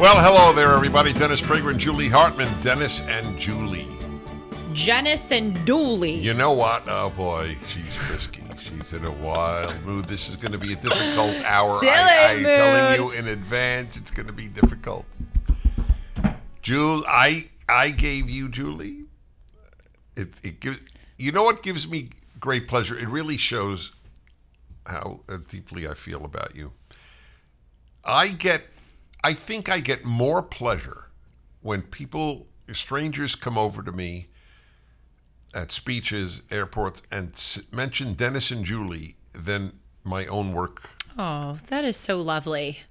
Well, hello there, everybody. Dennis Prager and Julie Hartman. Dennis and Julie. Janice and Dooley. You know what? Oh, boy, she's frisky. She's in a wild mood. This is going to be a difficult hour. I'm telling you in advance, it's going to be difficult. I gave you, Julie. It gives. You know what gives me great pleasure? It really shows how deeply I feel about you. I think I get more pleasure when strangers come over to me at speeches, airports, and mention Dennis and Julie than my own work. Oh, that is so lovely.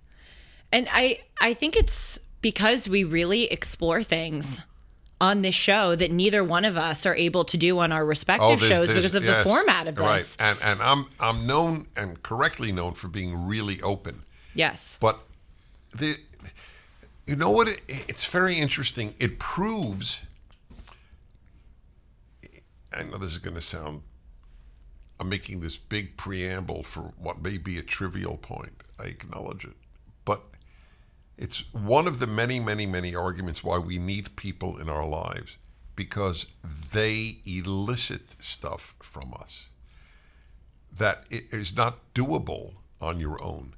And I think it's because we really explore things on this show that neither one of us are able to do on our respective shows because of the format of this. Right. And I'm known and correctly known for being really open. Yes. But you know what? It's very interesting. It proves. I know this is going to sound. I'm making this big preamble for what may be a trivial point. I acknowledge it, but it's one of the many, many, many arguments why we need people in our lives, because they elicit stuff from us that it is not doable on your own.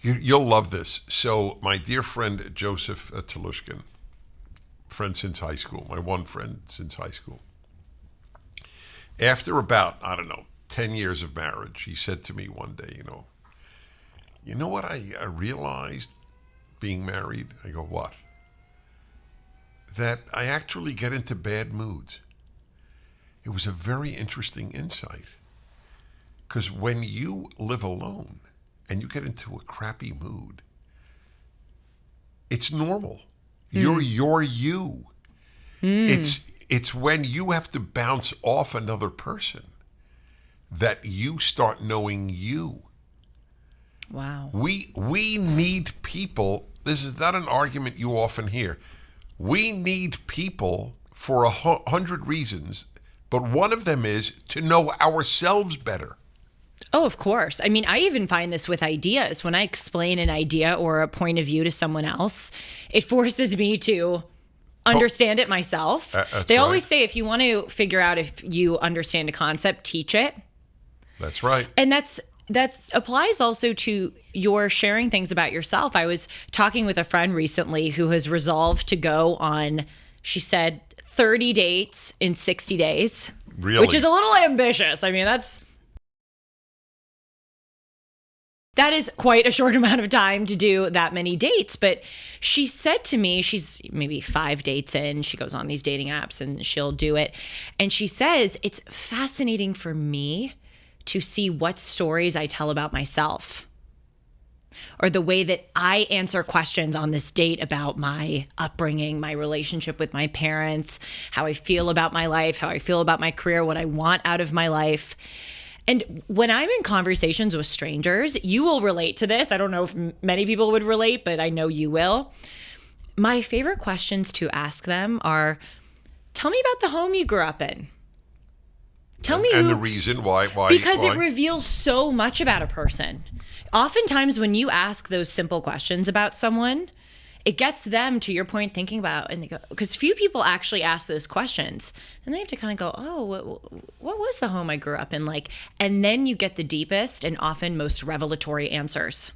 You'll love this. So my dear friend Joseph Telushkin, friend since high school, my one friend since high school, after about, 10 years of marriage, he said to me one day, you know what I realized being married? I go, what? That I actually get into bad moods. It was a very interesting insight. Because when you live alone and you get into a crappy mood, it's normal. You're you. It's when you have to bounce off another person that you start knowing you. Wow. We need people. This is not an argument you often hear. We need people for 100 reasons, but one of them is to know ourselves better. Oh, of course. I mean, I even find this with ideas. When I explain an idea or a point of view to someone else, it forces me to understand it myself. They always say if you want to figure out if you understand a concept, teach it. That's right. And that applies also to your sharing things about yourself. I was talking with a friend recently who has resolved to go on, she said, 30 dates in 60 days. Really? Which is a little ambitious. I mean, that is quite a short amount of time to do that many dates. But she said to me, she's maybe 5 dates in, she goes on these dating apps and she'll do it. And she says, it's fascinating for me to see what stories I tell about myself, or the way that I answer questions on this date about my upbringing, my relationship with my parents, how I feel about my life, how I feel about my career, what I want out of my life. And when I'm in conversations with strangers, you will relate to this. I don't know if many people would relate, but I know you will. My favorite questions to ask them are, tell me about the home you grew up in. And the reason why. Because it reveals so much about a person. Oftentimes when you ask those simple questions about someone, it gets them, to your point, thinking about, and they go, because few people actually ask those questions. And they have to kind of go, oh, what was the home I grew up in like? And then you get the deepest and often most revelatory answers.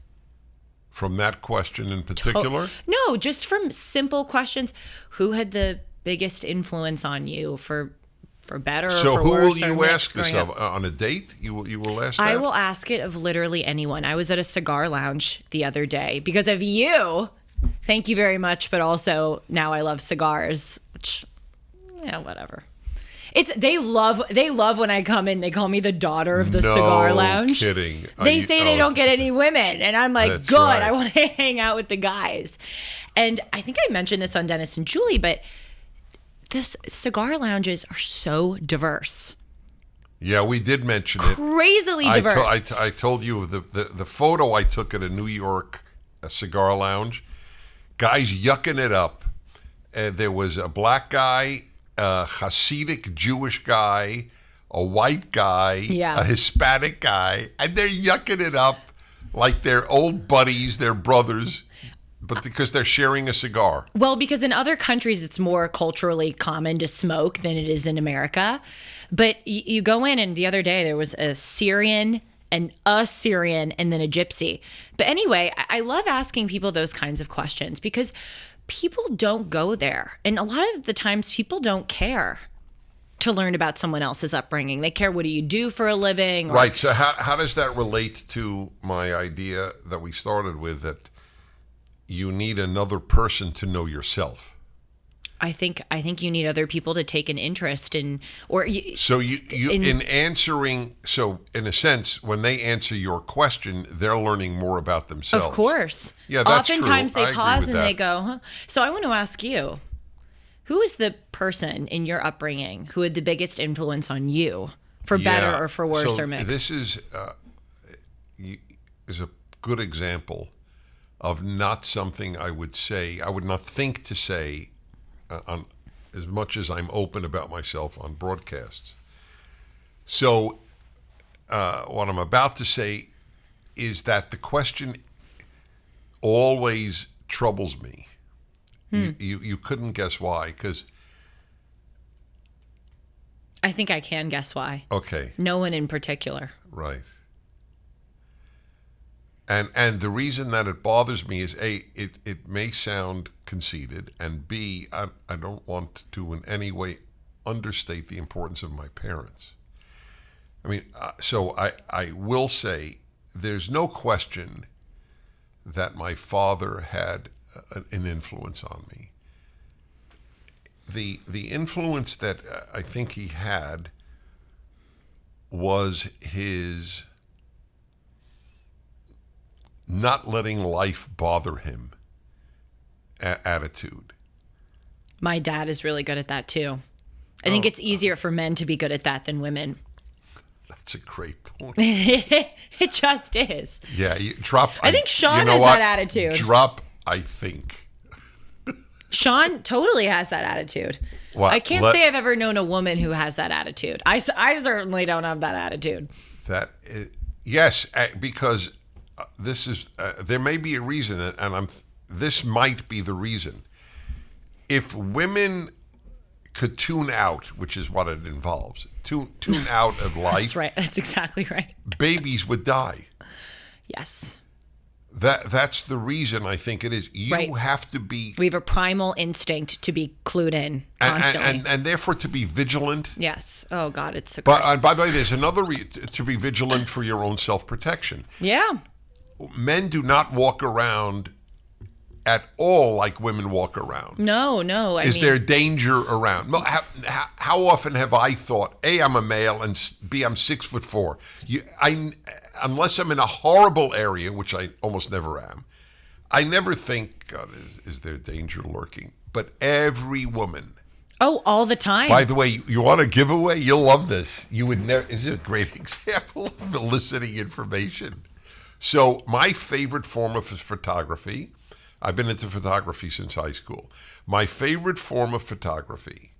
From that question in particular? No, just from simple questions. Who had the biggest influence on you for better or for worse? So who will you ask this of? On a date? You will ask that? I will ask it of literally anyone. I was at a cigar lounge the other day because of you. Thank you very much, but also now I love cigars, which, yeah, whatever. They love when I come in. They call me the daughter of the cigar lounge. No kidding. They say they don't get any women, and I'm like, That's good. right. I want to hang out with the guys. And I think I mentioned this on Dennis and Julie, but this cigar lounges are so diverse. Yeah, we did mention it. Crazily diverse. I told you of the photo I took at a New York cigar lounge. Guys yucking it up. There was a black guy, a Hasidic Jewish guy, a white guy, a Hispanic guy, and they're yucking it up like they're old buddies, they're brothers. But because they're sharing a cigar. Well, because in other countries, it's more culturally common to smoke than it is in America. But you go in, and the other day there was a Syrian, and then a gypsy. But anyway, I love asking people those kinds of questions because people don't go there. And a lot of the times people don't care to learn about someone else's upbringing. They care, what do you do for a living? Right. So how does that relate to my idea that we started with, that you need another person to know yourself? I think you need other people to take an interest in, So in answering, so in a sense, when they answer your question, they're learning more about themselves. Of course. Yeah, that's Oftentimes true. they pause and they go, huh? So I want to ask you, who is the person in your upbringing who had the biggest influence on you, for better or for worse or mixed? This is a good example of not something I would not think to say on as much as I'm open about myself on broadcasts. So what I'm about to say is that the question always troubles me. You couldn't guess why, because I think I can guess why. Okay. No one in particular. Right. And the reason that it bothers me is, A, it may sound conceited, and B, I don't want to in any way understate the importance of my parents. I mean, so I will say there's no question that my father had an influence on me. The influence that I think he had was his not letting life bother him attitude. My dad is really good at that too. I think it's easier for men to be good at that than women. That's a great point. It just is. Yeah, you drop. I think Sean has that attitude. Drop, I think. Sean totally has that attitude. Well, I can't say I've ever known a woman who has that attitude. I certainly don't have that attitude. Yes, because this is there may be a reason, and this might be the reason. If women could tune out, which is what it involves, tune out of life. That's right. That's exactly right. Babies would die. Yes. That's the reason I think it is. You have to be. We have a primal instinct to be clued in constantly, and therefore to be vigilant. Yes. Oh God, it's. But by the way, there's another reason to be vigilant for your own self-protection. Yeah. Men do not walk around at all like women walk around. No. Is there danger around? How often have I thought, A, I'm a male, and B, I'm 6'4"? Unless I'm in a horrible area, which I almost never am, I never think, God, is there danger lurking? But every woman. Oh, all the time. By the way, you want a giveaway? You'll love this. You would never. This is a great example of eliciting information. So my favorite form of photography, I've been into photography since high school. My favorite form of photography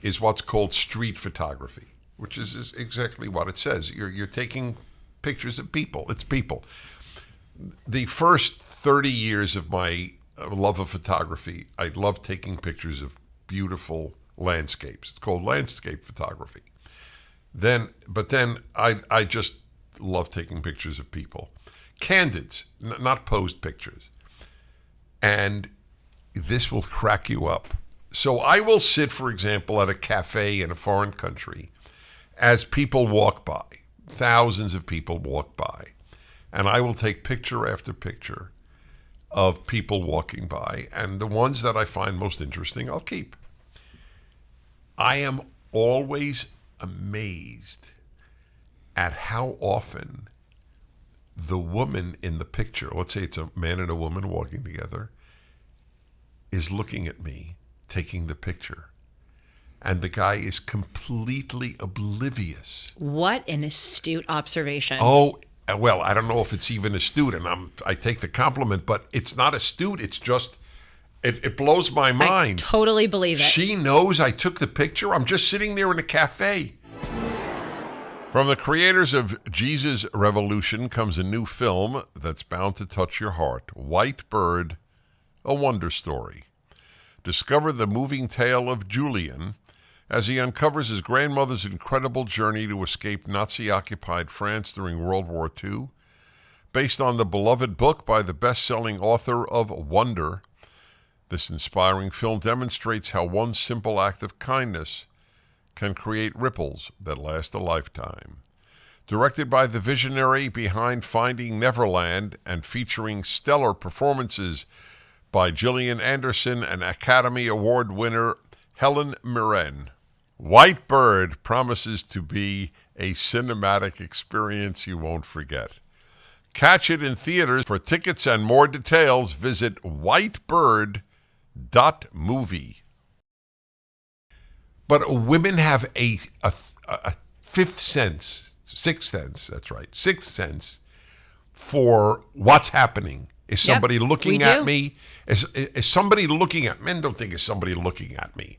is what's called street photography, which is exactly what it says. You're taking pictures of people. It's people. The first 30 years of my love of photography, I loved taking pictures of beautiful landscapes. It's called landscape photography. Then I just love taking pictures of people. Candids, not posed pictures. And this will crack you up. So I will sit, for example, at a cafe in a foreign country as people walk by. Thousands of people walk by. And I will take picture after picture of people walking by. And the ones that I find most interesting, I'll keep. I am always amazed at how often the woman in the picture, let's say it's a man and a woman walking together, is looking at me, taking the picture. And the guy is completely oblivious. What an astute observation. Oh, well, I don't know if it's even astute, and I take the compliment, but it's not astute. It's just, it blows my mind. I totally believe it. She knows I took the picture. I'm just sitting there in a cafe. From the creators of Jesus Revolution comes a new film that's bound to touch your heart. White Bird a wonder story. Discover the moving tale of Julian as he uncovers his grandmother's incredible journey to escape Nazi-occupied France during World War II. Based on the beloved book by the best-selling author of Wonder, this inspiring film demonstrates how one simple act of kindness can create ripples that last a lifetime. Directed by the visionary behind Finding Neverland and featuring stellar performances by Gillian Anderson and Academy Award winner Helen Mirren, White Bird promises to be a cinematic experience you won't forget. Catch it in theaters. For tickets and more details, visit whitebird.movie. But women have a fifth sense, sixth sense, that's right, sixth sense for what's happening. Is somebody looking at me? Is somebody looking at me? Men don't think is somebody looking at me.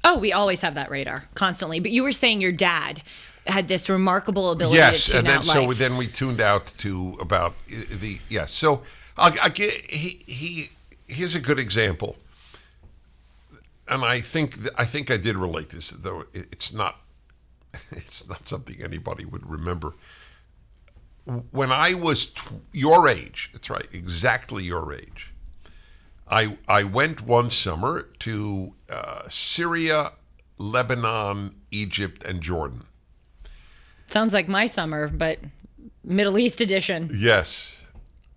Oh, we always have that radar constantly. But you were saying your dad had this remarkable ability to yes, tune and then out life. so then we tuned out to about the yes. So here's a good example, and I think I did relate this, though it's not something anybody would remember. When I was your age, that's right, exactly your age, I went one summer to Syria, Lebanon, Egypt, and Jordan. Sounds like my summer, but Middle East edition. Yes,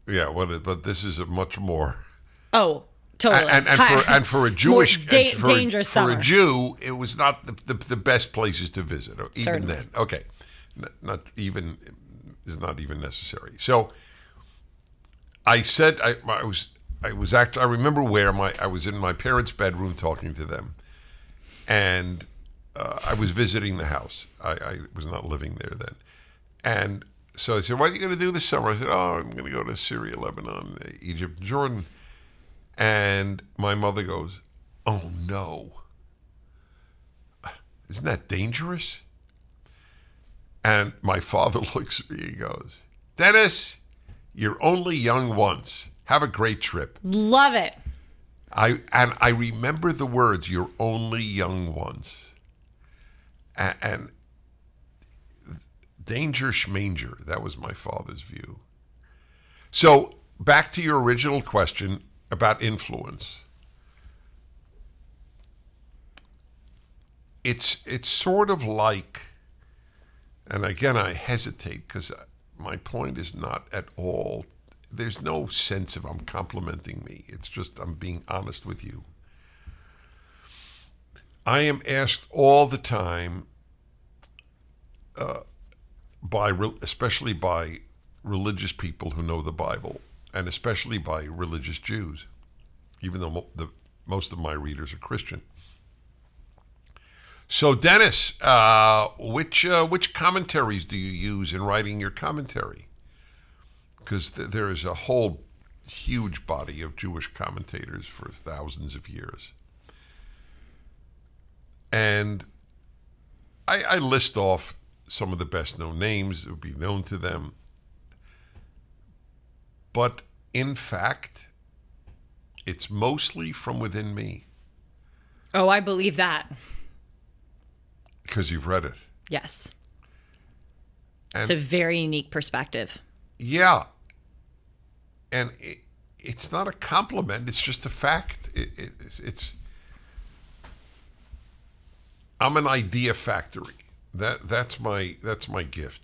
yeah. But this is a much more. Oh, totally. And for a Jewish dangerous summer. For a Jew, it was not the best places to visit. Even Certainly. then, okay, not even is not even necessary. So I said I remember where I was in my parents' bedroom talking to them, and I was visiting the house. I was not living there then. And so I said, what are you going to do this summer? I said, I'm going to go to Syria, Lebanon, Egypt, and Jordan. And my mother goes, oh, no. Isn't that dangerous? And my father looks at me and goes, Dennis, you're only young once. Have a great trip. Love it. I remember the words, you're only young once. And danger schmanger, that was my father's view. So back to your original question about influence. It's sort of like, and again I hesitate because my point is not at all, there's no sense of I'm complimenting me. It's just I'm being honest with you. I am asked all the time, especially by religious people who know the Bible, and especially by religious Jews, even though most of my readers are Christian. So, Dennis, which commentaries do you use in writing your commentary? Because there is a whole huge body of Jewish commentators for thousands of years. And I list off some of the best known names that would be known to them. But in fact, it's mostly from within me. Oh, I believe that. Because you've read it. Yes. And it's a very unique perspective. Yeah. And it's not a compliment. It's just a fact. It's I'm an idea factory. That's my gift.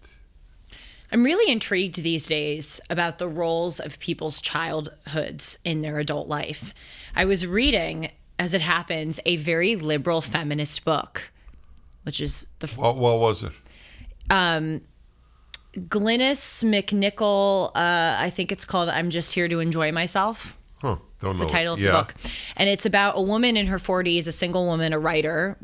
I'm really intrigued these days about the roles of people's childhoods in their adult life. I was reading, as it happens, a very liberal feminist book, which is What was it? Glynnis MacNicol, I think it's called I'm Just Here to Enjoy Myself. Huh. Don't It's know. the title of the book. And it's about a woman in her 40s, a single woman, a writer,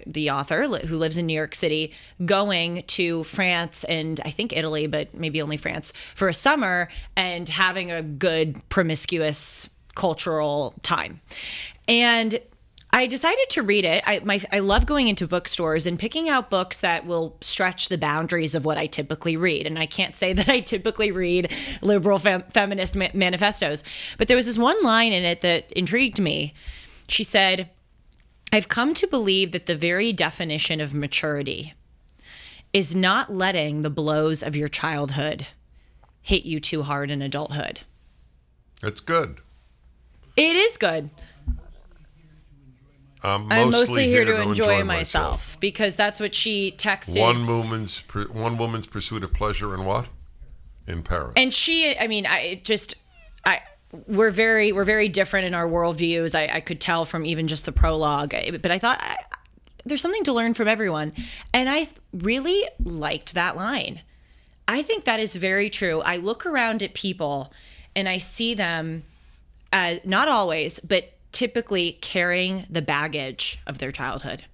the author, who lives in New York City, going to France and I think Italy, but maybe only France, for a summer and having a good promiscuous cultural time. And I decided to read it. I love going into bookstores and picking out books that will stretch the boundaries of what I typically read. And I can't say that I typically read liberal feminist manifestos, but there was this one line in it that intrigued me. She said, "I've come to believe that the very definition of maturity is not letting the blows of your childhood hit you too hard in adulthood." It's good. It is good. I'm mostly here to enjoy myself, because that's what she texted. One woman's pursuit of pleasure in what? In Paris. And she, I mean, we're very different in our worldviews. I could tell from even just the prologue, but I thought there's something to learn from everyone. And I really liked that line. I think that is very true. I look around at people and I see them as, not always, but typically carrying the baggage of their childhood.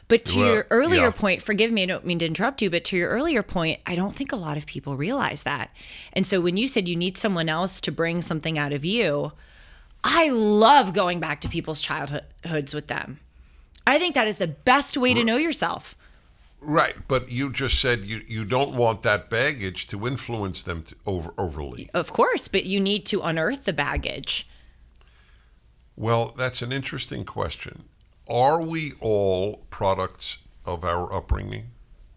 But to your earlier point, forgive me, I don't mean to interrupt you, but to your earlier point, I don't think a lot of people realize that. And so when you said you need someone else to bring something out of you, I love going back to people's childhoods with them. I think that is the best way to know yourself. Right, but you just said you don't want that baggage to influence them overly. Of course, but you need to unearth the baggage. Well, that's an interesting question. Are we all products of our upbringing?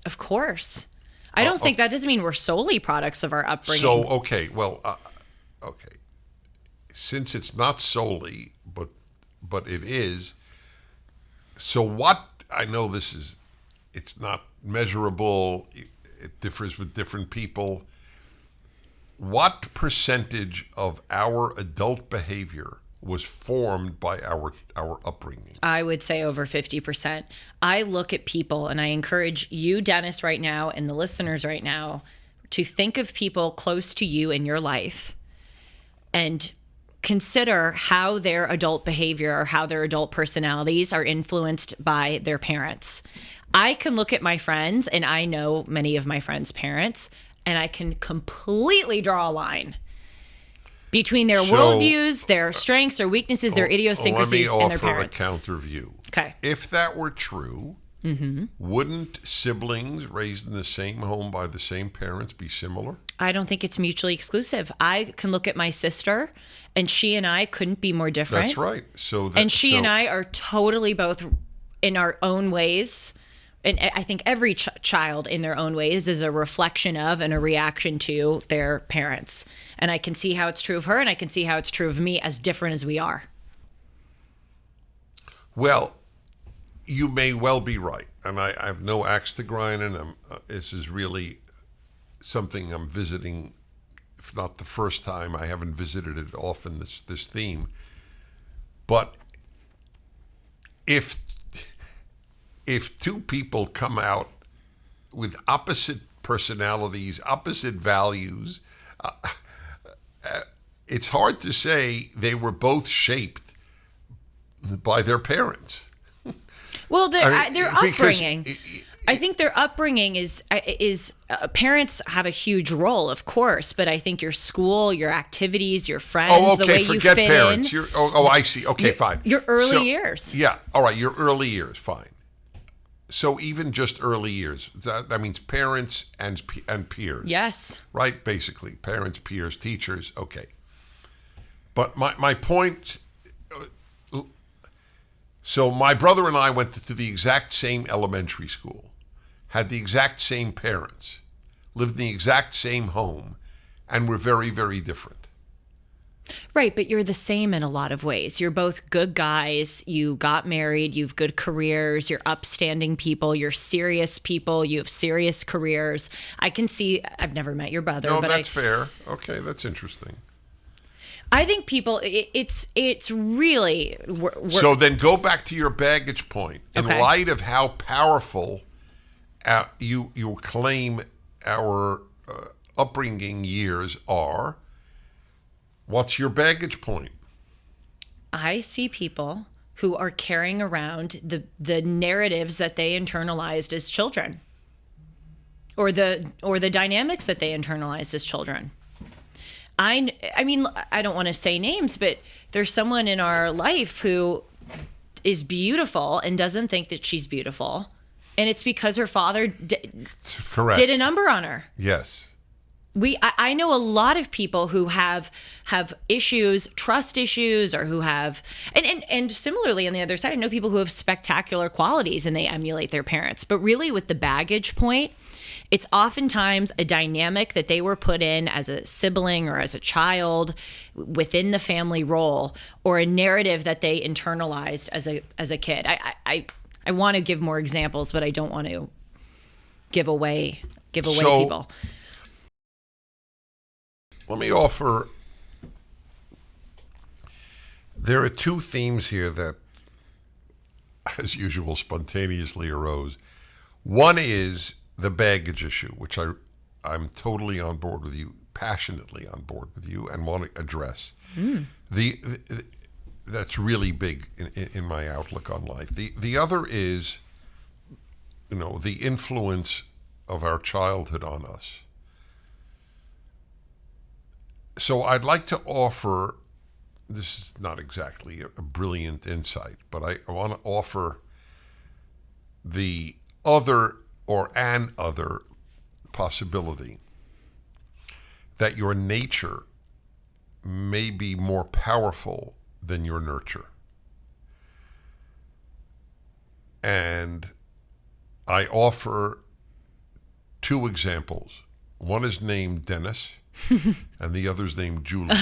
Of course. I don't think that doesn't mean we're solely products of our upbringing. So, okay, since it's not solely, but it is, so what, I know it's not measurable, it differs with different people. What percentage of our adult behavior was formed by our upbringing? I would say over 50%. I look at people, and I encourage you, Dennis, right now, and the listeners right now, to think of people close to you in your life and consider how their adult behavior or how their adult personalities are influenced by their parents. I can look at my friends, and I know many of my friends' parents, and I can completely draw a line between their worldviews, their strengths or weaknesses, their idiosyncrasies, and their parents. Let me offer a counter view. Okay. If that were true, wouldn't siblings raised in the same home by the same parents be similar? I don't think it's mutually exclusive. I can look at my sister, and she and I couldn't be more different. That's right. And she and I are totally both in our own ways. And I think every child in their own ways is a reflection of and a reaction to their parents. And I can see how it's true of her, and I can see how it's true of me, as different as we are. Well, you may well be right. And I have no axe to grind, and this is really something I'm visiting, if not the first time. I haven't visited it often, this theme. But if two people come out with opposite personalities, opposite values, it's hard to say they were both shaped by their parents. Well, their upbringing. I think their upbringing is parents have a huge role, of course, but I think your school, your activities, your friends, the way you fit parents. in. I see. Okay, fine. Your early years. Yeah. All right. Your early years. Fine. So even just early years, that means parents and peers. Yes. Right? Basically, parents, peers, teachers. Okay. But my point, so my brother and I went to the exact same elementary school, had the exact same parents, lived in the exact same home, and were very, very different. Right, but you're the same in a lot of ways. You're both good guys. You got married. You have good careers. You're upstanding people. You're serious people. You have serious careers. I can see. I've never met your brother. No, but that's fair. Okay, that's interesting. I think people. It's really. So then go back to your baggage point. In light of how powerful you claim our upbringing years are. What's your baggage point? I see people who are carrying around the narratives that they internalized as children, or the dynamics that they internalized as children. I mean, I don't want to say names, but there's someone in our life who is beautiful and doesn't think that she's beautiful. And it's because her father Correct. did a number on her. Yes. I know a lot of people who have issues, trust issues, or who have, and similarly on the other side, I know people who have spectacular qualities and they emulate their parents. But really with the baggage point, it's oftentimes a dynamic that they were put in as a sibling or as a child within the family role, or a narrative that they internalized as a kid. I want to give more examples, but I don't want to give away people. Let me offer, there are two themes here that, as usual, spontaneously arose. One is the baggage issue, which I'm totally on board with you, passionately on board with you, and want to address. That's really big in my outlook on life. The other is, the influence of our childhood on us. So I'd like to offer, this is not exactly a brilliant insight, but I want to offer the other or an other possibility that your nature may be more powerful than your nurture. And I offer two examples. One is named Dennis, and the other's named Julie.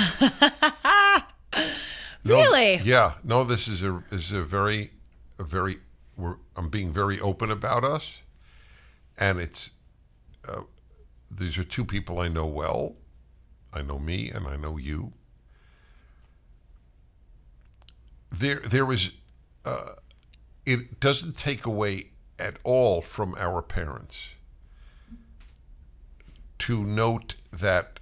Really? Yeah. No, this is a very, I'm being very open about us, and it's these are two people I know well. I know me, and I know you. There was, it doesn't take away at all from our parents to note that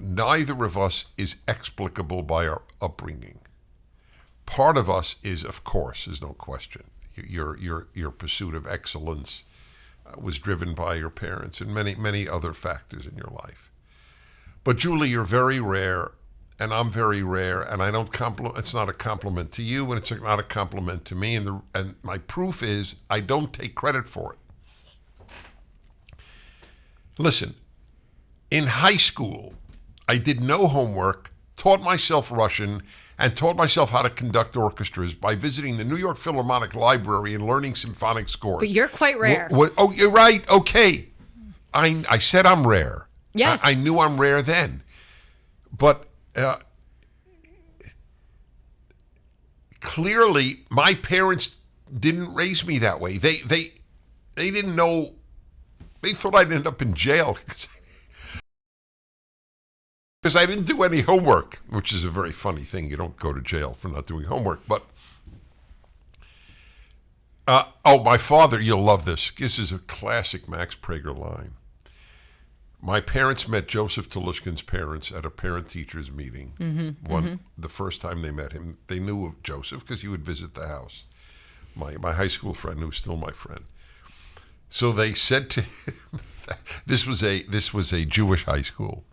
neither of us is explicable by our upbringing. Part of us is, of course, is no question. Your pursuit of excellence was driven by your parents and many other factors in your life. But Julie, you're very rare, and I'm very rare, and I don't it's not a compliment to you, and it's not a compliment to me. And my proof is I don't take credit for it. Listen, in high school, I did no homework, taught myself Russian, and taught myself how to conduct orchestras by visiting the New York Philharmonic Library and learning symphonic scores. But you're quite rare. Oh, you're right. Okay. I said I'm rare. Yes. I knew I'm rare then. But clearly, my parents didn't raise me that way. They didn't know. They thought I'd end up in jail because I didn't do any homework, which is a very funny thing. You don't go to jail for not doing homework. But, my father, you'll love this. This is a classic Max Prager line. My parents met Joseph Telushkin's parents at a parent-teachers meeting. The first time they met him, they knew of Joseph because he would visit the house. My high school friend, who's still my friend. So they said to him, this was a Jewish high school,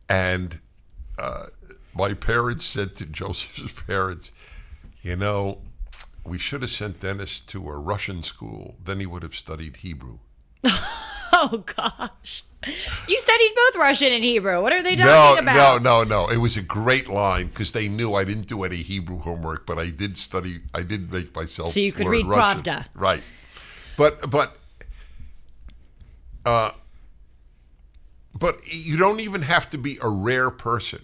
and my parents said to Joseph's parents, we should have sent Dennis to a Russian school. Then he would have studied Hebrew. Oh gosh, you studied both Russian and Hebrew. What are they talking about? No. It was a great line because they knew I didn't do any Hebrew homework, but I did study. I did make myself. So you could learn read Russian. Pravda, right? But you don't even have to be a rare person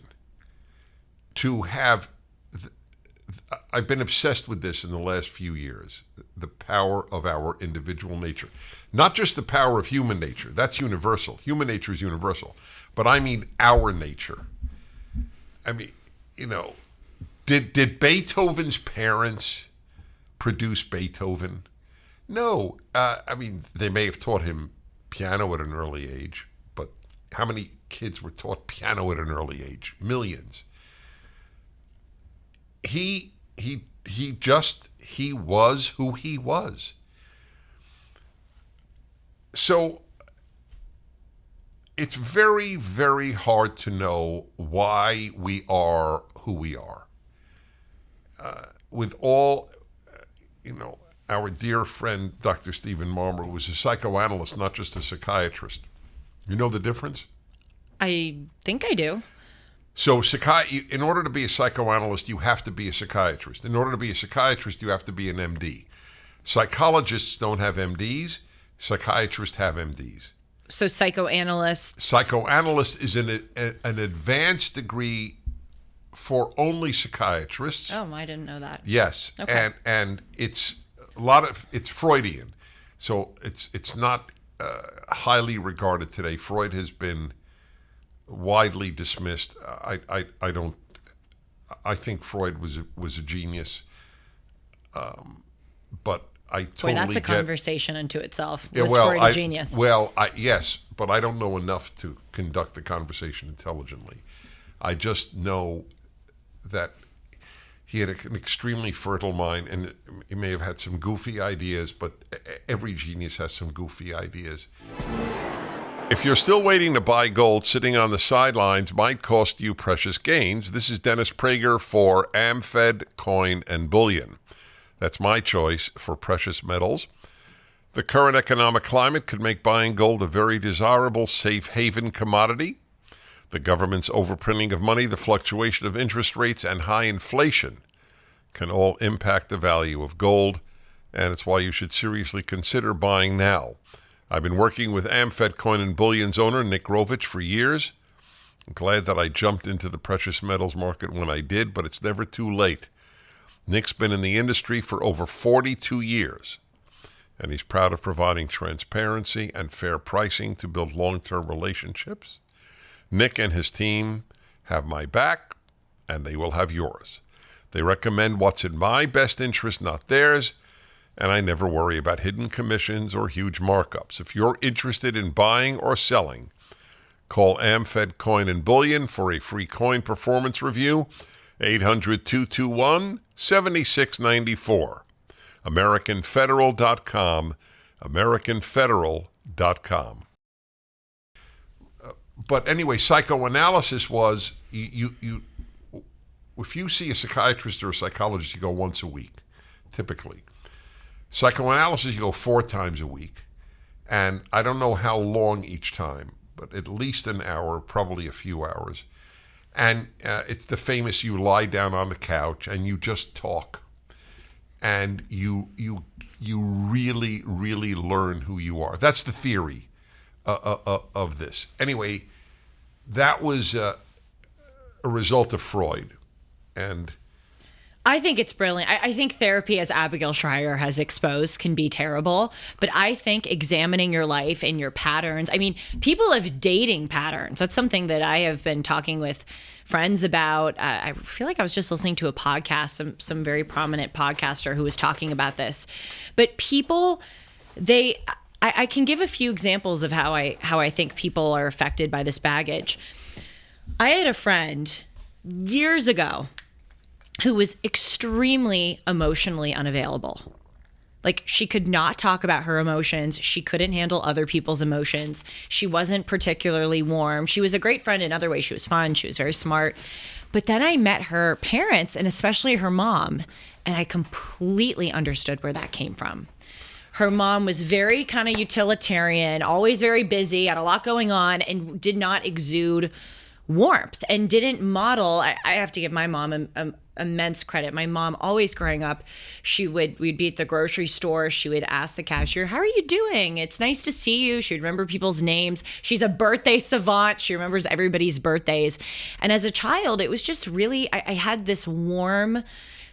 to have. I've been obsessed with this in the last few years, the power of our individual nature. Not just the power of human nature, that's universal. Human nature is universal. But I mean our nature. I mean, did Beethoven's parents produce Beethoven? No. They may have taught him piano at an early age, but how many kids were taught piano at an early age? Millions. He was who he was. So it's very, very hard to know why we are who we are. With all, our dear friend, Dr. Stephen Marmer, who was a psychoanalyst, not just a psychiatrist. You know the difference? I think I do. So in order to be a psychoanalyst, you have to be a psychiatrist. In order to be a psychiatrist, you have to be an MD. Psychologists don't have MDs. Psychiatrists have MDs. So psychoanalysts. Psychoanalyst is an advanced degree for only psychiatrists. Oh, I didn't know that. Yes, Okay. and it's it's Freudian, so it's not highly regarded today. Freud has been widely dismissed. I don't. I think Freud was a genius, but I totally Boy, that's a get, conversation unto itself. Was Freud a genius? Yes, but I don't know enough to conduct the conversation intelligently. I just know that he had an extremely fertile mind, and he may have had some goofy ideas, but every genius has some goofy ideas. If you're still waiting to buy gold, sitting on the sidelines might cost you precious gains. This is Dennis Prager for AmFed Coin and Bullion. That's my choice for precious metals. The current economic climate could make buying gold a very desirable safe haven commodity. The government's overprinting of money, the fluctuation of interest rates, and high inflation can all impact the value of gold, and it's why you should seriously consider buying now. I've been working with AmFed Coin and Bullion's owner, Nick Rovich, for years. I'm glad that I jumped into the precious metals market when I did, but it's never too late. Nick's been in the industry for over 42 years, and he's proud of providing transparency and fair pricing to build long-term relationships. Nick and his team have my back, and they will have yours. They recommend what's in my best interest, not theirs, and I never worry about hidden commissions or huge markups. If you're interested in buying or selling, call AmFed Coin and Bullion for a free coin performance review, 800-221-7694. AmericanFederal.com, AmericanFederal.com. But anyway, psychoanalysis was, if you see a psychiatrist or a psychologist, you go once a week, typically. Psychoanalysis, you go 4 times a week. And I don't know how long each time, but at least an hour, probably a few hours. And it's the famous, you lie down on the couch and you just talk. And you really, really learn who you are. That's the theory of this. Anyway, that was a result of Freud. And I think it's brilliant. I think therapy, as Abigail Schreier has exposed, can be terrible. But I think examining your life and your patterns, people have dating patterns. That's something that I have been talking with friends about. I feel like I was just listening to a podcast, some very prominent podcaster who was talking about this. But people, I can give a few examples of how I think people are affected by this baggage. I had a friend years ago who was extremely emotionally unavailable. Like, she could not talk about her emotions. She couldn't handle other people's emotions. She wasn't particularly warm. She was a great friend in other ways. She was fun. She was very smart. But then I met her parents, and especially her mom, and I completely understood where that came from. Her mom was very kind of utilitarian, always very busy, had a lot going on, and did not exude warmth and didn't model. I have to give my mom immense credit. My mom, always growing up, we'd be at the grocery store. She would ask the cashier, "How are you doing? It's nice to see you." She would remember people's names. She's a birthday savant. She remembers everybody's birthdays. And as a child, it was just really, I had this warm,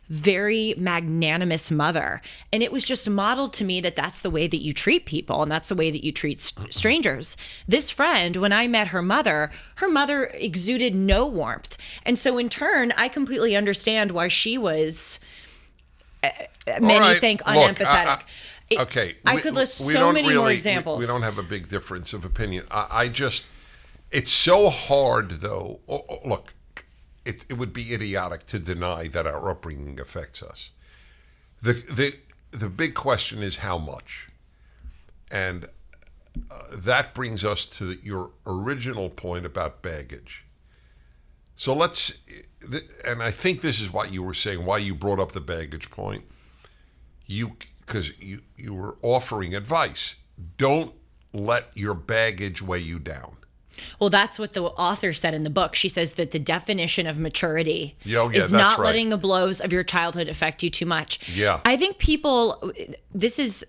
very magnanimous mother. And it was just modeled to me that that's the way that you treat people and that's the way that you treat strangers. This friend, when I met her mother exuded no warmth. And so in turn, I completely understand why she was, think, unempathetic. Okay. I could list so many more examples. We don't have a big difference of opinion. It's so hard though. Look, it would be idiotic to deny that our upbringing affects us. The big question is how much. And that brings us to your original point about baggage. So and I think this is what you were saying, why you brought up the baggage point. Because you were offering advice. Don't let your baggage weigh you down. Well, that's what the author said in the book. She says that the definition of maturity is that's not right. letting the blows of your childhood affect you too much. Yeah. I think this is,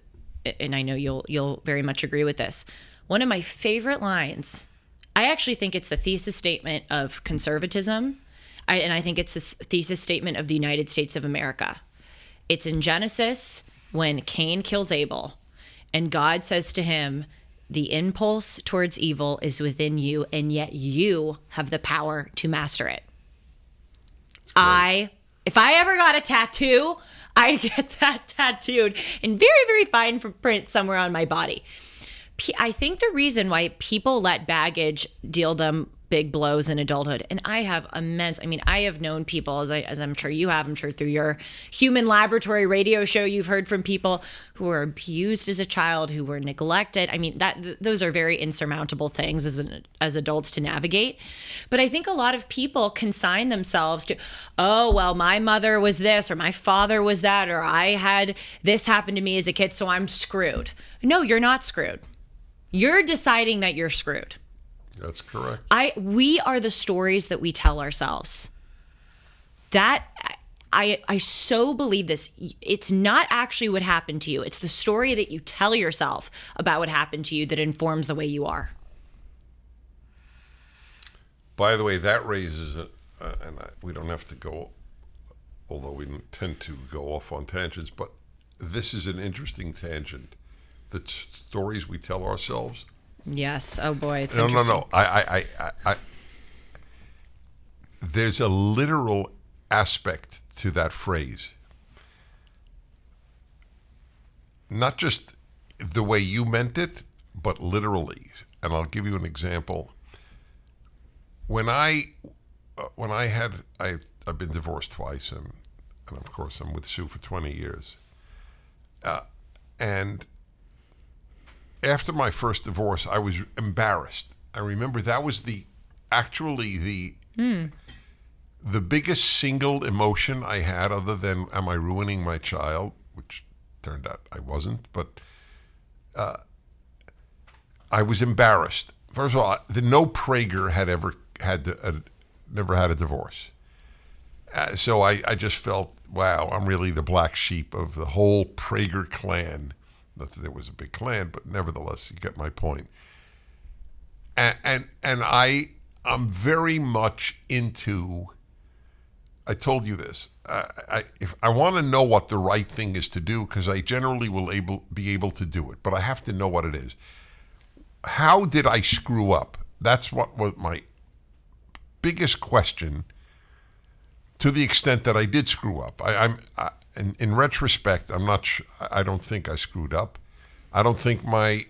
and I know you'll very much agree with this. One of my favorite lines, I actually think it's the thesis statement of conservatism, and I think it's the thesis statement of the United States of America. It's in Genesis when Cain kills Abel, and God says to him, the impulse towards evil is within you, and yet you have the power to master it. If I ever got a tattoo, I'd get that tattooed in very, very fine print somewhere on my body. I think the reason why people let baggage deal them big blows in adulthood, and I have known people, as I'm sure you have, I'm sure through your human laboratory radio show, you've heard from people who were abused as a child, who were neglected. I mean, those are very insurmountable things as adults to navigate. But I think a lot of people consign themselves to, oh, well, my mother was this, or my father was that, or I had this happen to me as a kid, so I'm screwed. No, you're not screwed. You're deciding that you're screwed. That's correct. We are the stories that we tell ourselves. That I so believe this. It's not actually what happened to you. It's the story that you tell yourself about what happened to you that informs the way you are. By the way, that raises, we don't have to go, although we tend to go off on tangents, but this is an interesting tangent. The stories we tell ourselves. Yes. Oh boy, it's no, interesting. No. I there's a literal aspect to that phrase. Not just the way you meant it, but literally. And I'll give you an example. I've been divorced twice, and of course I'm with Sue for 20 years. And after my first divorce, I was embarrassed. I remember that was the biggest single emotion I had, other than am I ruining my child, which turned out I wasn't, but I was embarrassed. First of all, no Prager had ever never had a divorce. So I just felt, wow, I'm really the black sheep of the whole Prager clan. Not that there was a big clan, but nevertheless, you get my point. And I'm very much into, I told you this, if I want to know what the right thing is to do, because I generally will be able to do it, but I have to know what it is. How did I screw up? That's what was my biggest question, to the extent that I did screw up. In retrospect, I'm not. I don't think I screwed up. I don't think my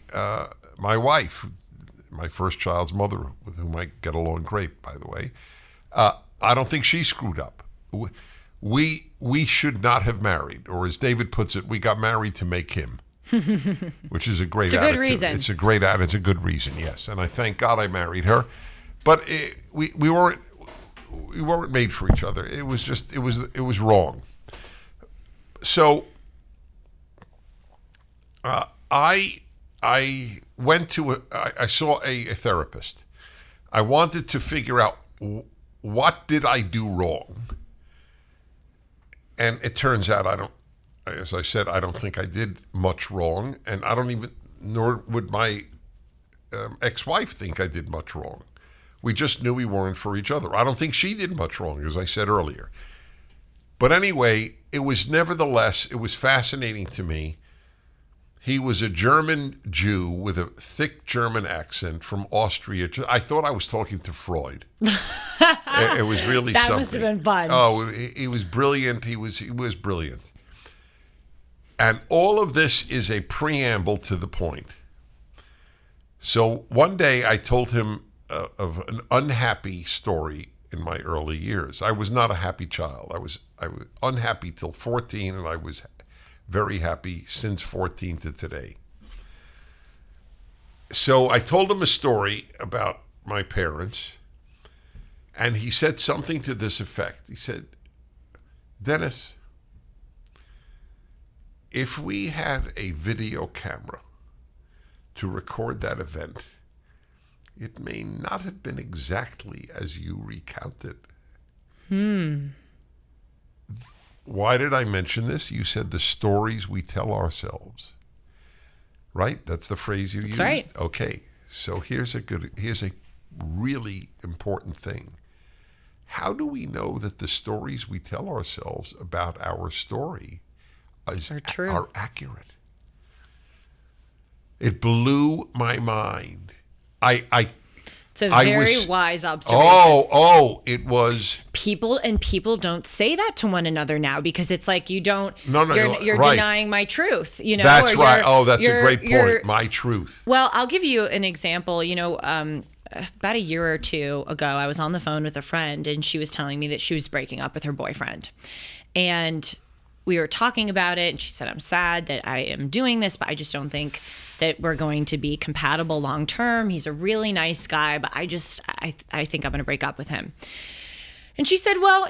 wife, my first child's mother, with whom I get along great, by the way, I don't think she screwed up. We should not have married, or as David puts it, we got married to make him, which is a great attitude. It's a good reason. It's a great attitude. It's a good reason, yes. And I thank God I married her, but we weren't made for each other. It was wrong. So I went to I saw a therapist. I wanted to figure out what did I do wrong, and it turns out as I said, I don't think I did much wrong, and I don't even, nor would my ex-wife think I did much wrong. We just knew we weren't for each other. I don't think she did much wrong, as I said earlier. But anyway, it was fascinating to me. He was a German Jew with a thick German accent from Austria. I thought I was talking to Freud. It was really that something. Must have been fun. Oh, he was brilliant. He was brilliant. And all of this is a preamble to the point. So one day I told him of an unhappy story in my early years. I was not a happy child. I was unhappy till 14, and I was very happy since 14 to today. So I told him a story about my parents, and he said something to this effect. He said, Dennis, if we had a video camera to record that event, it may not have been exactly as you recounted. Why did I mention this? You said the stories we tell ourselves. Right? That's the phrase you used? That's right. Okay. So here's a really important thing. How do we know that the stories we tell ourselves about our story are accurate? It blew my mind. It's a very wise observation. It was. People don't say that to one another now because it's like you're right. denying my truth. That's right. That's a great point. My truth. Well, I'll give you an example. About a year or two ago, I was on the phone with a friend and she was telling me that she was breaking up with her boyfriend. And we were talking about it and she said, I'm sad that I am doing this, but I just don't think that we're going to be compatible long term. He's a really nice guy, but I think I'm going to break up with him. And she said, well,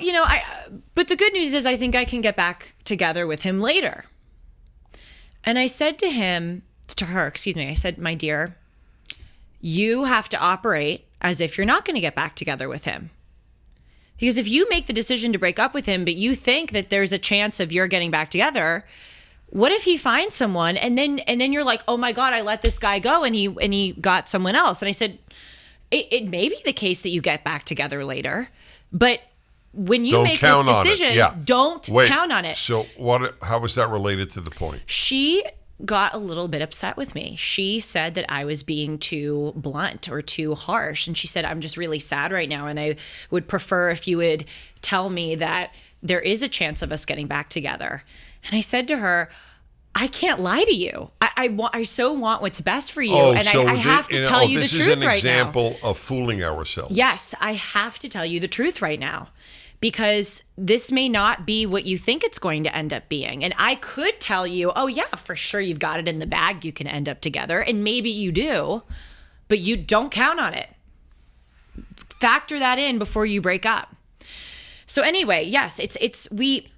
but the good news is I think I can get back together with him later. And I said to her, I said, my dear, you have to operate as if you're not going to get back together with him. Because if you make the decision to break up with him, but you think that there's a chance of you're getting back together, what if he finds someone and then you're like, oh my God, I let this guy go and he got someone else. And I said, it may be the case that you get back together later, but when you make this decision, don't count on it. So how was that related to the point? She got a little bit upset with me. She said that I was being too blunt or too harsh. And she said, I'm just really sad right now. And I would prefer if you would tell me that there is a chance of us getting back together. And I said to her, I can't lie to you. I so want what's best for you. I have to tell you the truth right now. This is an example of fooling ourselves. Yes, I have to tell you the truth right now. Because this may not be what you think it's going to end up being. And I could tell you, oh yeah, for sure you've got it in the bag, you can end up together. And maybe you do, but you don't count on it. Factor that in before you break up. So anyway, yes, we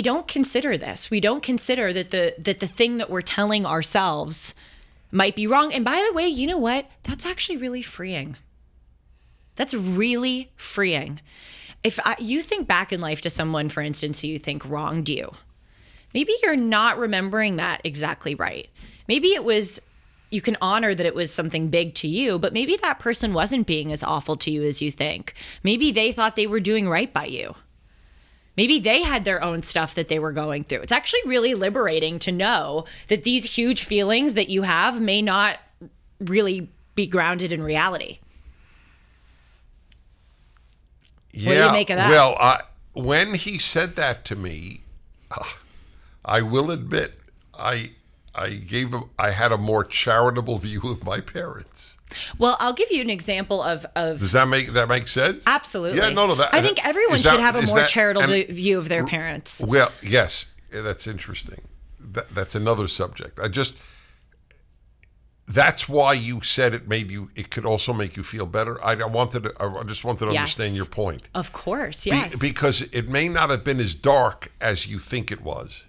don't consider this. We don't consider that the thing that we're telling ourselves might be wrong. And by the way, you know what? That's actually really freeing. That's really freeing. If you think back in life to someone, for instance, who you think wronged you, maybe you're not remembering that exactly right. Maybe you can honor that it was something big to you, but maybe that person wasn't being as awful to you as you think. Maybe they thought they were doing right by you. Maybe they had their own stuff that they were going through. It's actually really liberating to know that these huge feelings that you have may not really be grounded in reality. Yeah, what do you make of that? Well, when he said that to me, I will admit I had a more charitable view of my parents. Well, I'll give you an example of. Does that make sense? Absolutely. Yeah, no. I think everyone should have a more charitable view of their parents. Well, yes, that's interesting. That's another subject. That's why you said it could also make you feel better. I just wanted to understand your point. Of course, yes. Because it may not have been as dark as you think it was.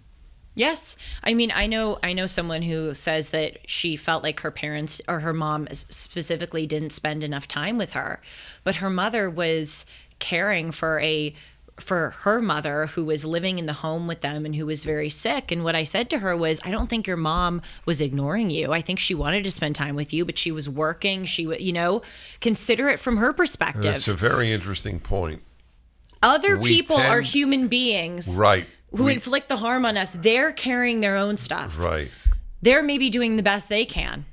Yes. I mean, I know someone who says that she felt like her parents or her mom specifically didn't spend enough time with her, but her mother was caring for her mother who was living in the home with them and who was very sick. And what I said to her was, I don't think your mom was ignoring you. I think she wanted to spend time with you, but she was working. She would, consider it from her perspective. That's a very interesting point. Other people are human beings. Right. Who inflict the harm on us. They're carrying their own stuff. Right. They're maybe doing the best they can.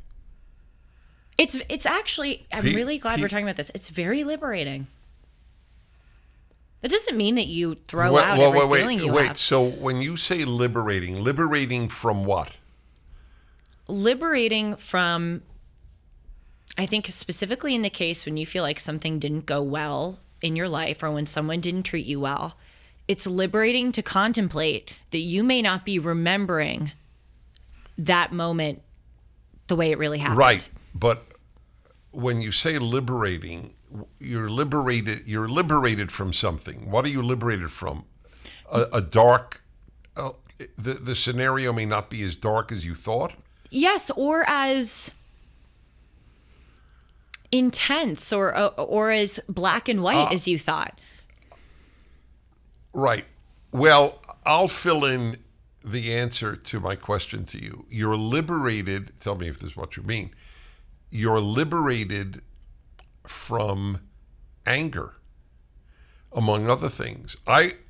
It's actually, I'm really glad we're talking about this. It's very liberating. That doesn't mean that you throw out every feeling you have. So when you say liberating from what? Liberating from, I think specifically in the case when you feel like something didn't go well in your life or when someone didn't treat you well, it's liberating to contemplate that you may not be remembering that moment the way it really happened. Right. But when you say liberating, you're liberated from something. What are you liberated from? A dark, the scenario may not be as dark as you thought. Yes, or as intense or as black and white as you thought. Right. Well, I'll fill in the answer to my question to you. You're liberated. Tell me if this is what you mean. You're liberated from anger, among other things.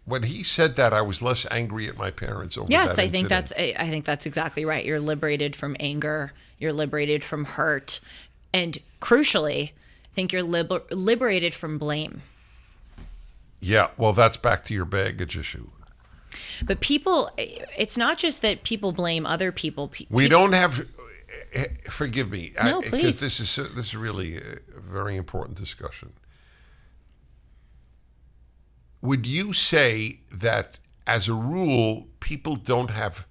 When he said that, I was less angry at my parents over yes, that incident. I think that's exactly right. You're liberated from anger. You're liberated from hurt, and crucially, I think you're liberated from blame. Yeah, well, that's back to your baggage issue. But people, it's not just that people blame other people. We don't have. Forgive me. No, please. Because this is really a very important discussion. Would you say that, as a rule, people don't have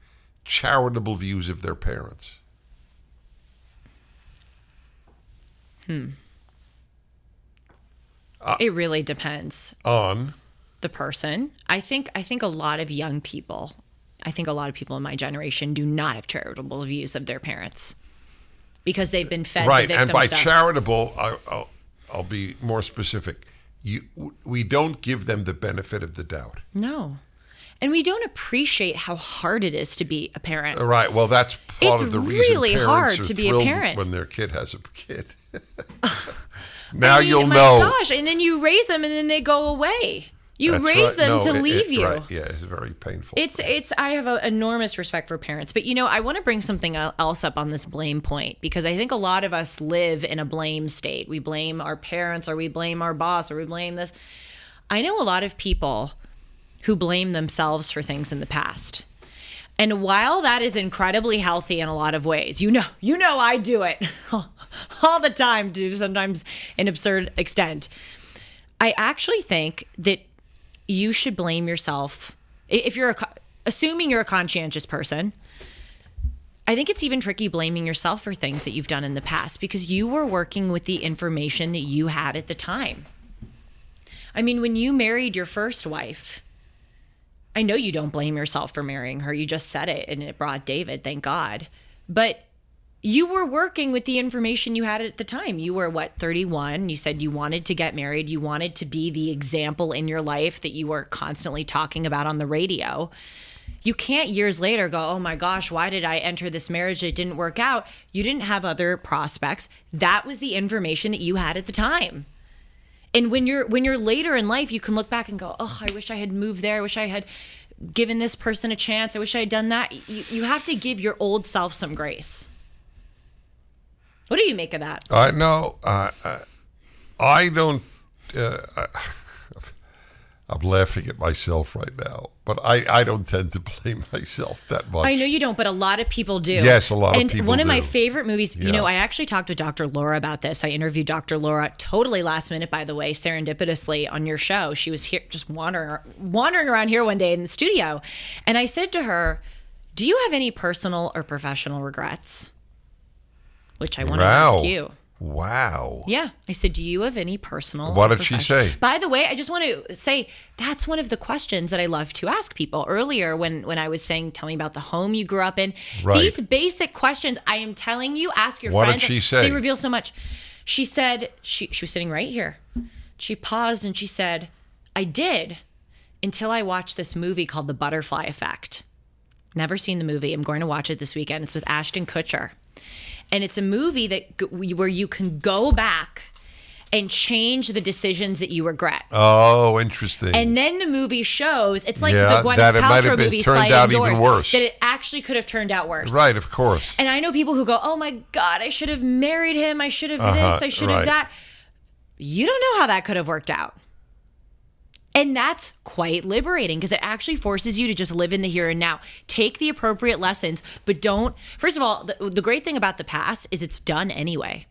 charitable views of their parents? It really depends On the person. I think a lot of young people, I think a lot of people in my generation do not have charitable views of their parents because they've been fed right, the victim and by stuff. charitable, I'll be more specific. We don't give them the benefit of the doubt. No. And we don't appreciate how hard it is to be a parent. Right. Well, that's part of the reason really parents hard are to be a thrilled parent. when their kid has a kid. Now I mean, you'll my know. gosh, and then you raise them and then they go away. You That's raise right. them No, to leave you. Right. Yeah, it's very painful. It's I have an enormous respect for parents, but I want to bring something else up on this blame point, because I think a lot of us live in a blame state. We blame our parents, or we blame our boss, or we blame this. I know a lot of people who blame themselves for things in the past. And while that is incredibly healthy in a lot of ways, I do it all the time, to sometimes an absurd extent. I actually think that you should blame yourself. If you're assuming you're a conscientious person, I think it's even tricky blaming yourself for things that you've done in the past, because you were working with the information that you had at the time. I mean, when you married your first wife, I know you don't blame yourself for marrying her. You just said it, and it brought David, thank God. But you were working with the information you had at the time. You were, 31? You said you wanted to get married. You wanted to be the example in your life that you were constantly talking about on the radio. You can't years later go, oh my gosh, why did I enter this marriage that didn't work out? You didn't have other prospects. That was the information that you had at the time. And when you're later in life, you can look back and go, oh, I wish I had moved there. I wish I had given this person a chance. I wish I had done that. You have to give your old self some grace. What do you make of that? No, I don't. I'm laughing at myself right now, but I don't tend to blame myself that much. I know you don't, but a lot of people do. Yes, a lot of people do. And one of my favorite movies, Yeah. I actually talked with Dr. Laura about this. I interviewed Dr. Laura totally last minute, by the way, serendipitously on your show. She was here just wandering around here one day in the studio. And I said to her, do you have any personal or professional regrets? Which I want to ask you. Wow. Yeah. I said, do you have any personal? What did she say? By the way, I just want to say that's one of the questions that I love to ask people. Earlier when I was saying, tell me about the home you grew up in. Right. These basic questions, I am telling you, ask your What friends. did she say? They reveal so much. She said, she was sitting right here. She paused and she said, I did until I watched this movie called The Butterfly Effect. Never seen the movie. I'm going to watch it this weekend. It's with Ashton Kutcher. And it's a movie where you can go back and change the decisions that you regret. Oh, interesting. And then the movie shows, it's like Yeah, the Gwyneth that it might have Paltrow been movie, turned Sliding out Doors, even worse. that it actually could have turned out worse. Right, of course. And I know people who go, oh my God, I should have married him. I should have this. I should have right. that. You don't know how that could have worked out. And that's quite liberating, because it actually forces you to just live in the here and now. Take the appropriate lessons, but don't. First of all, the great thing about the past is it's done anyway.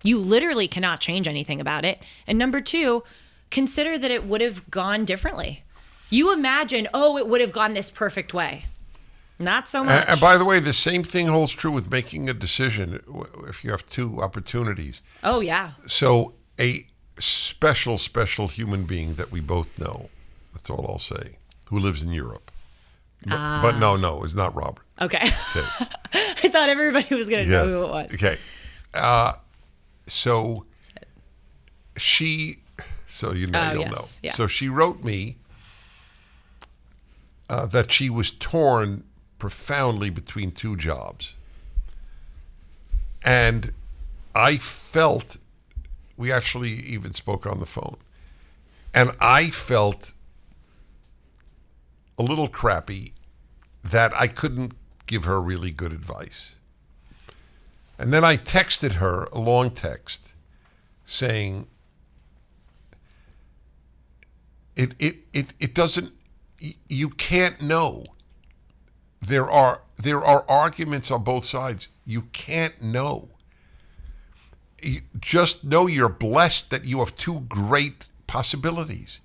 You literally cannot change anything about it. And number two, consider that it would have gone differently. You imagine, it would have gone this perfect way. Not so much. And by the way, the same thing holds true with making a decision if you have two opportunities. Oh, yeah. So a special, special human being that we both know, that's all I'll say, who lives in Europe. But no, it's not Robert. Okay. Okay. I thought everybody was going to know who it was. Okay. So you'll know. Yeah. So she wrote me that she was torn profoundly between two jobs. And I felt, we actually even spoke on the phone, and I felt a little crappy that I couldn't give her really good advice. And then I texted her a long text saying, it doesn't, you can't know. There are arguments on both sides. You can't know. You just know you're blessed that you have two great possibilities.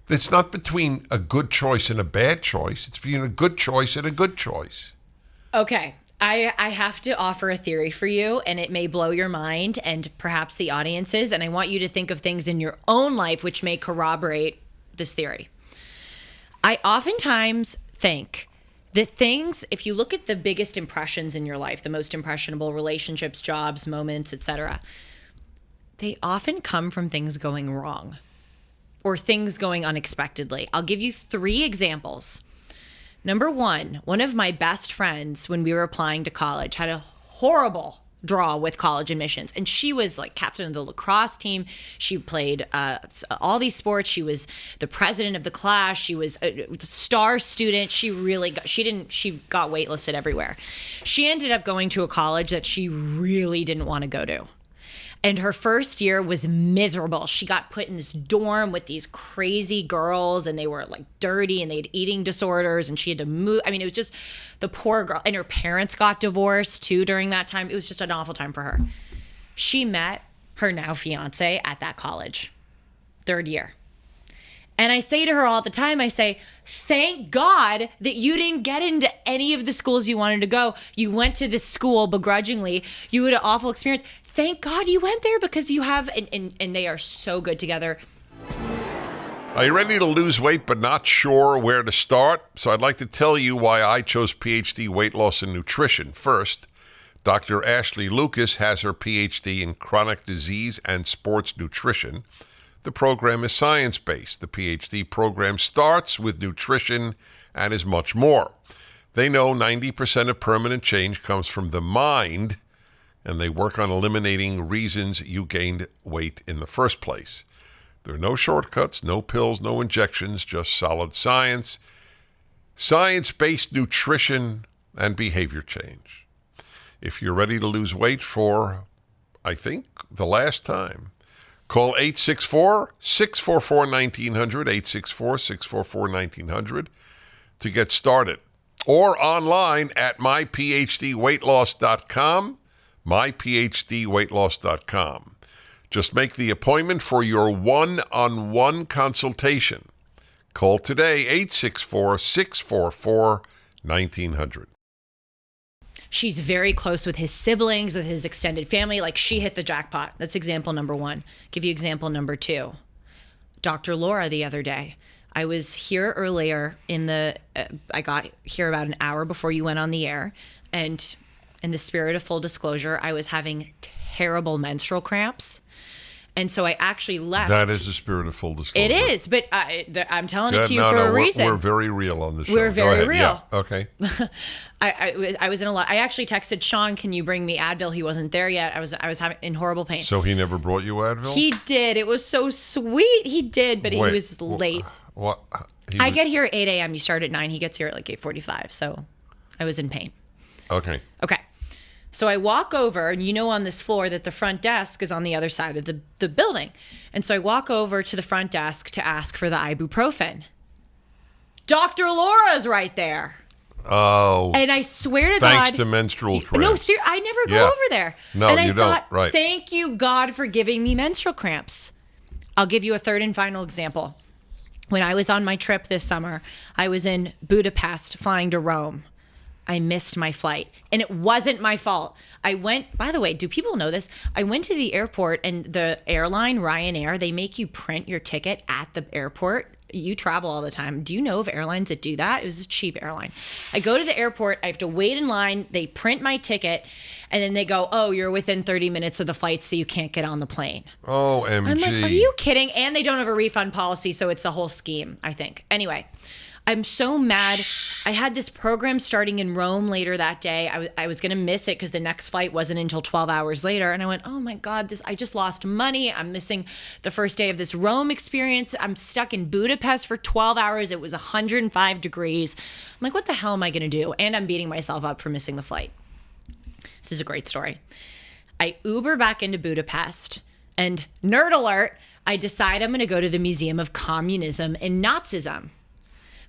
It's not between a good choice and a bad choice. It's between a good choice and a good choice. Okay. I have to offer a theory for you, and it may blow your mind and perhaps the audience's, and I want you to think of things in your own life which may corroborate this theory. I oftentimes think that things, if you look at the biggest impressions in your life, the most impressionable relationships, jobs, moments, etc., they often come from things going wrong or things going unexpectedly. I'll give you 3 examples. Number one of my best friends when we were applying to college had a horrible draw with college admissions. And she was like captain of the lacrosse team. She played all these sports. She was the president of the class. She was a star student. She got waitlisted everywhere. She ended up going to a college that she really didn't want to go to. And her first year was miserable. She got put in this dorm with these crazy girls, and they were like dirty, and they had eating disorders, and she had to move. I mean, it was just the poor girl. And her parents got divorced too during that time. It was just an awful time for her. She met her now fiance at that college, 3rd year. And I say to her all the time, I say, thank God that you didn't get into any of the schools you wanted to go. You went to this school begrudgingly. You had an awful experience. Thank God you went there because you have, and they are so good together. Are you ready to lose weight but not sure where to start? So I'd like to tell you why I chose PhD Weight Loss and Nutrition. First, Dr. Ashley Lucas has her PhD in chronic disease and sports nutrition. The program is science-based. The PhD program starts with nutrition and is much more. They know 90% of permanent change comes from the mind, and they work on eliminating reasons you gained weight in the first place. There are no shortcuts, no pills, no injections, just solid science, science-based nutrition, and behavior change. If you're ready to lose weight for, I think, the last time, call 864-644-1900, 864-644-1900 to get started. Or online at myphdweightloss.com, myphdweightloss.com. Just make the appointment for your one-on-one consultation. Call today, 864-644-1900. She's very close with his siblings, with his extended family. Like, she hit the jackpot. That's example number 1. Give you example number 2. Dr. Laura the other day. I was here earlier I got here about an hour before you went on the air. And in the spirit of full disclosure, I was having terrible menstrual cramps. And so I actually left. That is the spirit of full disclosure. It is, but I'm telling it to you for a reason. We're very real on the show. We're very real. Yeah, okay. I was in a lot. I actually texted Sean, "Can you bring me Advil?" He wasn't there yet. I was in horrible pain. So he never brought you Advil? He did. It was so sweet. He did, but he was late. What? I get here at 8 a.m. You start at 9. He gets here at like 8:45. So I was in pain. Okay. So I walk over, and on this floor that the front desk is on the other side of the building. And so I walk over to the front desk to ask for the ibuprofen. Dr. Laura's right there. Oh. And I swear to God. Thanks to menstrual cramps. No, seriously, I never go over there. No, and you don't. Right. Thank you, God, for giving me menstrual cramps. I'll give you a third and final example. When I was on my trip this summer, I was in Budapest flying to Rome. I missed my flight. And it wasn't my fault. I went, by the way, do people know this? I went to the airport, and the airline, Ryanair, they make you print your ticket at the airport. You travel all the time. Do you know of airlines that do that? It was a cheap airline. I go to the airport. I have to wait in line. They print my ticket, and then they go, oh, you're within 30 minutes of the flight, so you can't get on the plane. OMG. I'm like, are you kidding? And they don't have a refund policy, so it's a whole scheme, I think. Anyway, I'm so mad. I had this program starting in Rome later that day. I was going to miss it because the next flight wasn't until 12 hours later. And I went, oh my God, I just lost money. I'm missing the first day of this Rome experience. I'm stuck in Budapest for 12 hours. It was 105 degrees. I'm like, what the hell am I going to do? And I'm beating myself up for missing the flight. This is a great story. I Uber back into Budapest, and nerd alert, I decide I'm going to go to the Museum of Communism and Nazism.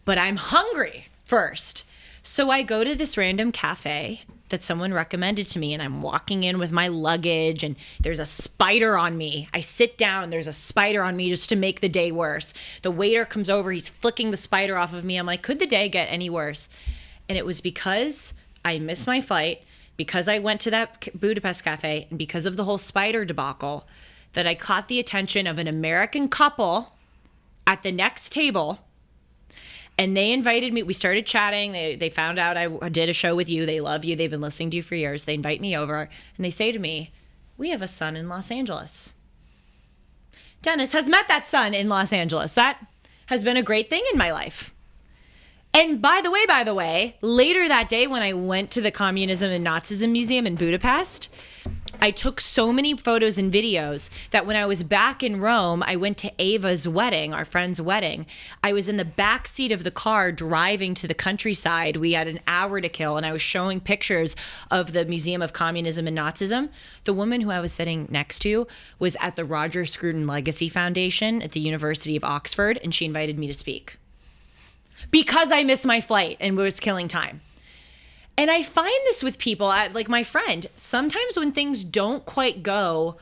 But I'm hungry first. So I go to this random cafe that someone recommended to me, and I'm walking in with my luggage, and there's a spider on me. I sit down, there's a spider on me just to make the day worse. The waiter comes over, he's flicking the spider off of me. I'm like, could the day get any worse? And it was because I missed my flight, because I went to that Budapest cafe, and because of the whole spider debacle, that I caught the attention of an American couple at the next table. And they invited me. We started chatting. They found out I did a show with you. They love you. They've been listening to you for years. They invite me over, and they say to me, we have a son in Los Angeles. Dennis has met that son in Los Angeles. That has been a great thing in my life. And by the way, later that day when I went to the Communism and Nazism Museum in Budapest, I took so many photos and videos that when I was back in Rome, I went to Ava's wedding, our friend's wedding. I was in the back seat of the car driving to the countryside. We had an hour to kill, and I was showing pictures of the Museum of Communism and Nazism. The woman who I was sitting next to was at the Roger Scruton Legacy Foundation at the University of Oxford, and she invited me to speak because I missed my flight and was killing time. And I find this with people, like my friend, sometimes when things don't quite go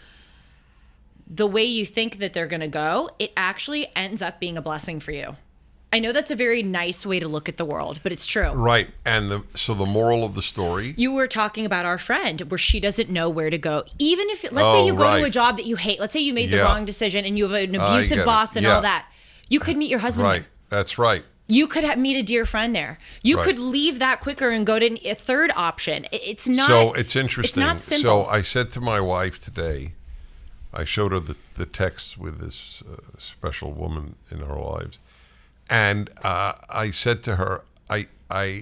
the way you think that they're going to go, it actually ends up being a blessing for you. I know that's a very nice way to look at the world, but it's true. Right. And so the moral of the story. You were talking about our friend where she doesn't know where to go. Even if, let's say you go to a job that you hate. Let's say you made the wrong decision and you have an abusive boss and all that. You could meet your husband Right. there. That's right. You could meet a dear friend there. You could leave that quicker and go to a third option. It's not. So it's interesting. It's not simple. So I said to my wife today, I showed her the text with this special woman in our lives, and I said to her, I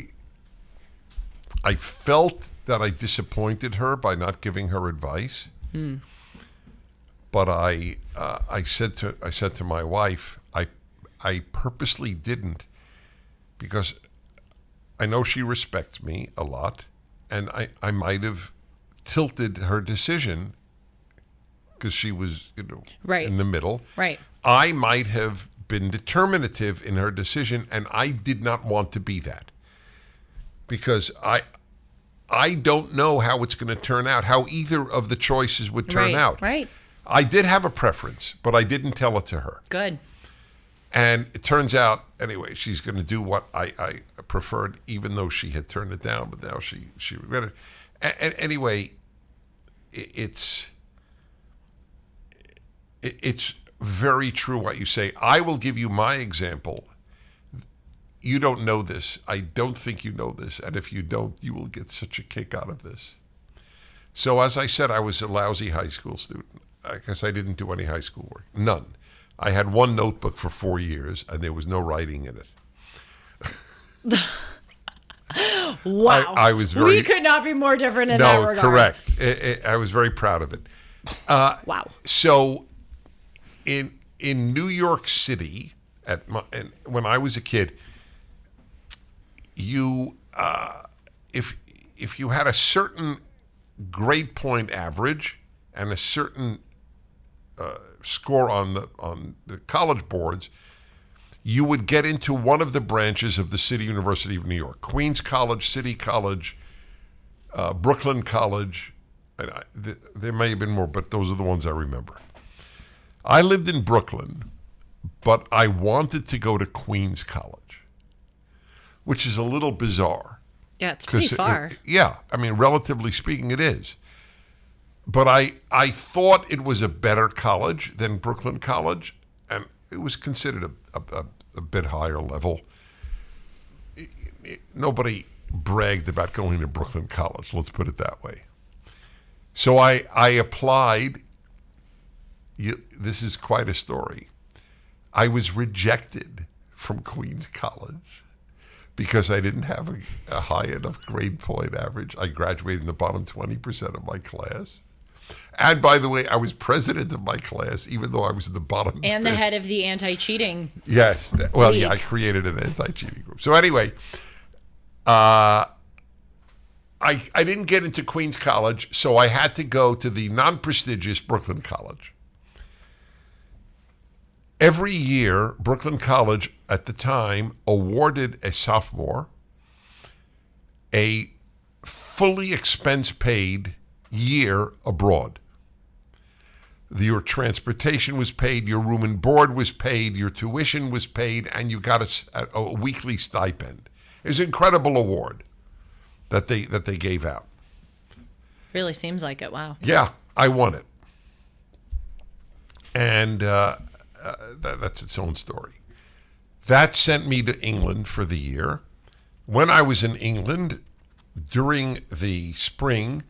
felt that I disappointed her by not giving her advice, but I said to my wife, I purposely didn't. Because I know she respects me a lot, and I might have tilted her decision because she was, in the middle. Right. I might have been determinative in her decision, and I did not want to be that. Because I don't know how it's going to turn out, how either of the choices would turn out. Right. I did have a preference, but I didn't tell it to her. Good. And it turns out, anyway, she's going to do what I preferred, even though she had turned it down, but now she regretted it. And anyway, it's very true what you say. I will give you my example. You don't know this. I don't think you know this. And if you don't, you will get such a kick out of this. So as I said, I was a lousy high school student. I guess I didn't do any high school work. None. I had one notebook for 4 years, and there was no writing in it. Wow. I was very. We could not be more different in that regard. No, correct. I was very proud of it. Wow. So, in New York City, when I was a kid, you if you had a certain grade point average and a certain score on the college boards, you would get into one of the branches of the City University of New York: Queens College, City College, Brooklyn College. And there may have been more, but those are the ones I remember. I lived in Brooklyn, but I wanted to go to Queens College, which is a little bizarre. Yeah, it's pretty 'Cause far. yeah, I mean, relatively speaking, it is. But I thought it was a better college than Brooklyn College, and it was considered a bit higher level. Nobody bragged about going to Brooklyn College, let's put it that way. So I applied. This is quite a story. I was rejected from Queens College because I didn't have a high enough grade point average. I graduated in the bottom 20% of my class. And by the way, I was president of my class, even though I was in the bottom And the fifth. head of the anti-cheating. Yes. Well, yeah, I League. created an anti-cheating group. So anyway, I didn't get into Queens College, so I had to go to the non-prestigious Brooklyn College. Every year, Brooklyn College at the time awarded a sophomore a fully expense-paid year abroad. Your transportation was paid, your room and board was paid, your tuition was paid, and you got a weekly stipend. It was an incredible award that they gave out. Really seems like it. Wow. Yeah, I won it. And that's its own story. That sent me to England for the year. When I was in England, during the spring,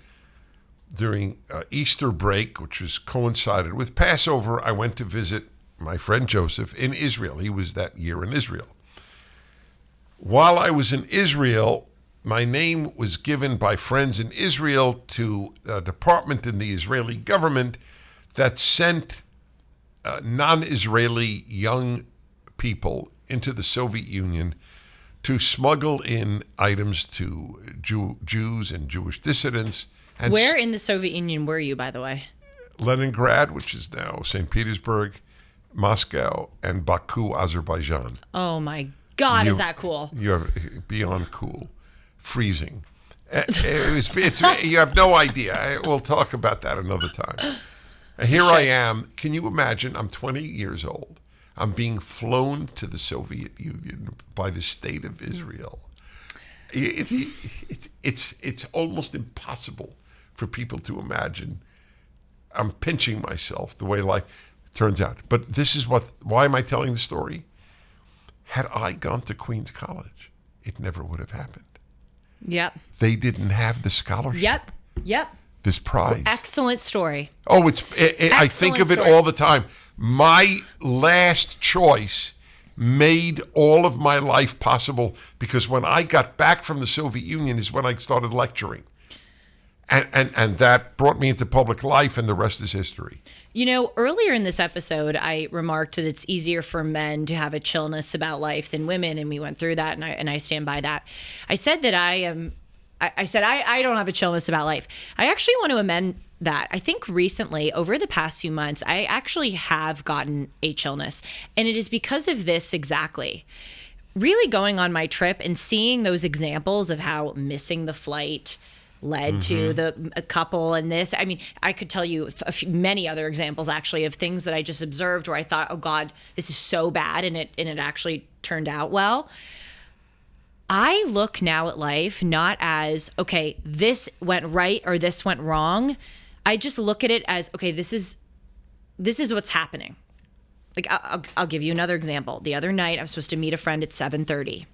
during Easter break, which was coincided with Passover, I went to visit my friend Joseph in Israel. He was that year in Israel. While I was in Israel, my name was given by friends in Israel to a department in the Israeli government that sent non-Israeli young people into the Soviet Union to smuggle in items to Jews and Jewish dissidents. And Where in the Soviet Union were you, by the way? Leningrad, which is now St. Petersburg, Moscow, and Baku, Azerbaijan. Oh my God, is that cool? You have beyond cool, freezing. You have no idea. We'll talk about that another time. Here I am. Can you imagine? I'm 20 years old. I'm being flown to the Soviet Union by the state of Israel. It's almost impossible for people to imagine. I'm pinching myself the way life turns out. But this is why am I telling the story? Had I gone to Queens College, it never would have happened. Yep. They didn't have the scholarship. Yep. This prize. Excellent story. Oh, I think of it story. all the time. My last choice made all of my life possible because when I got back from the Soviet Union is when I started lecturing. And that brought me into public life, and the rest is history. You know, earlier in this episode, I remarked that it's easier for men to have a chillness about life than women, and we went through that, and I stand by that. I said that I don't have a chillness about life. I actually want to amend that. I think recently, over the past few months, I actually have gotten a chillness, and it is because of this exactly. Really going on my trip and seeing those examples of how missing the flight led to a couple and this. I mean, I could tell you many other examples actually of things that I just observed where I thought, oh God, this is so bad, and it actually turned out well. I look now at life not as, okay, this went right or this went wrong. I just look at it as, okay, this is what's happening. Like I'll give you another example. The other night I was supposed to meet a friend at 7:30.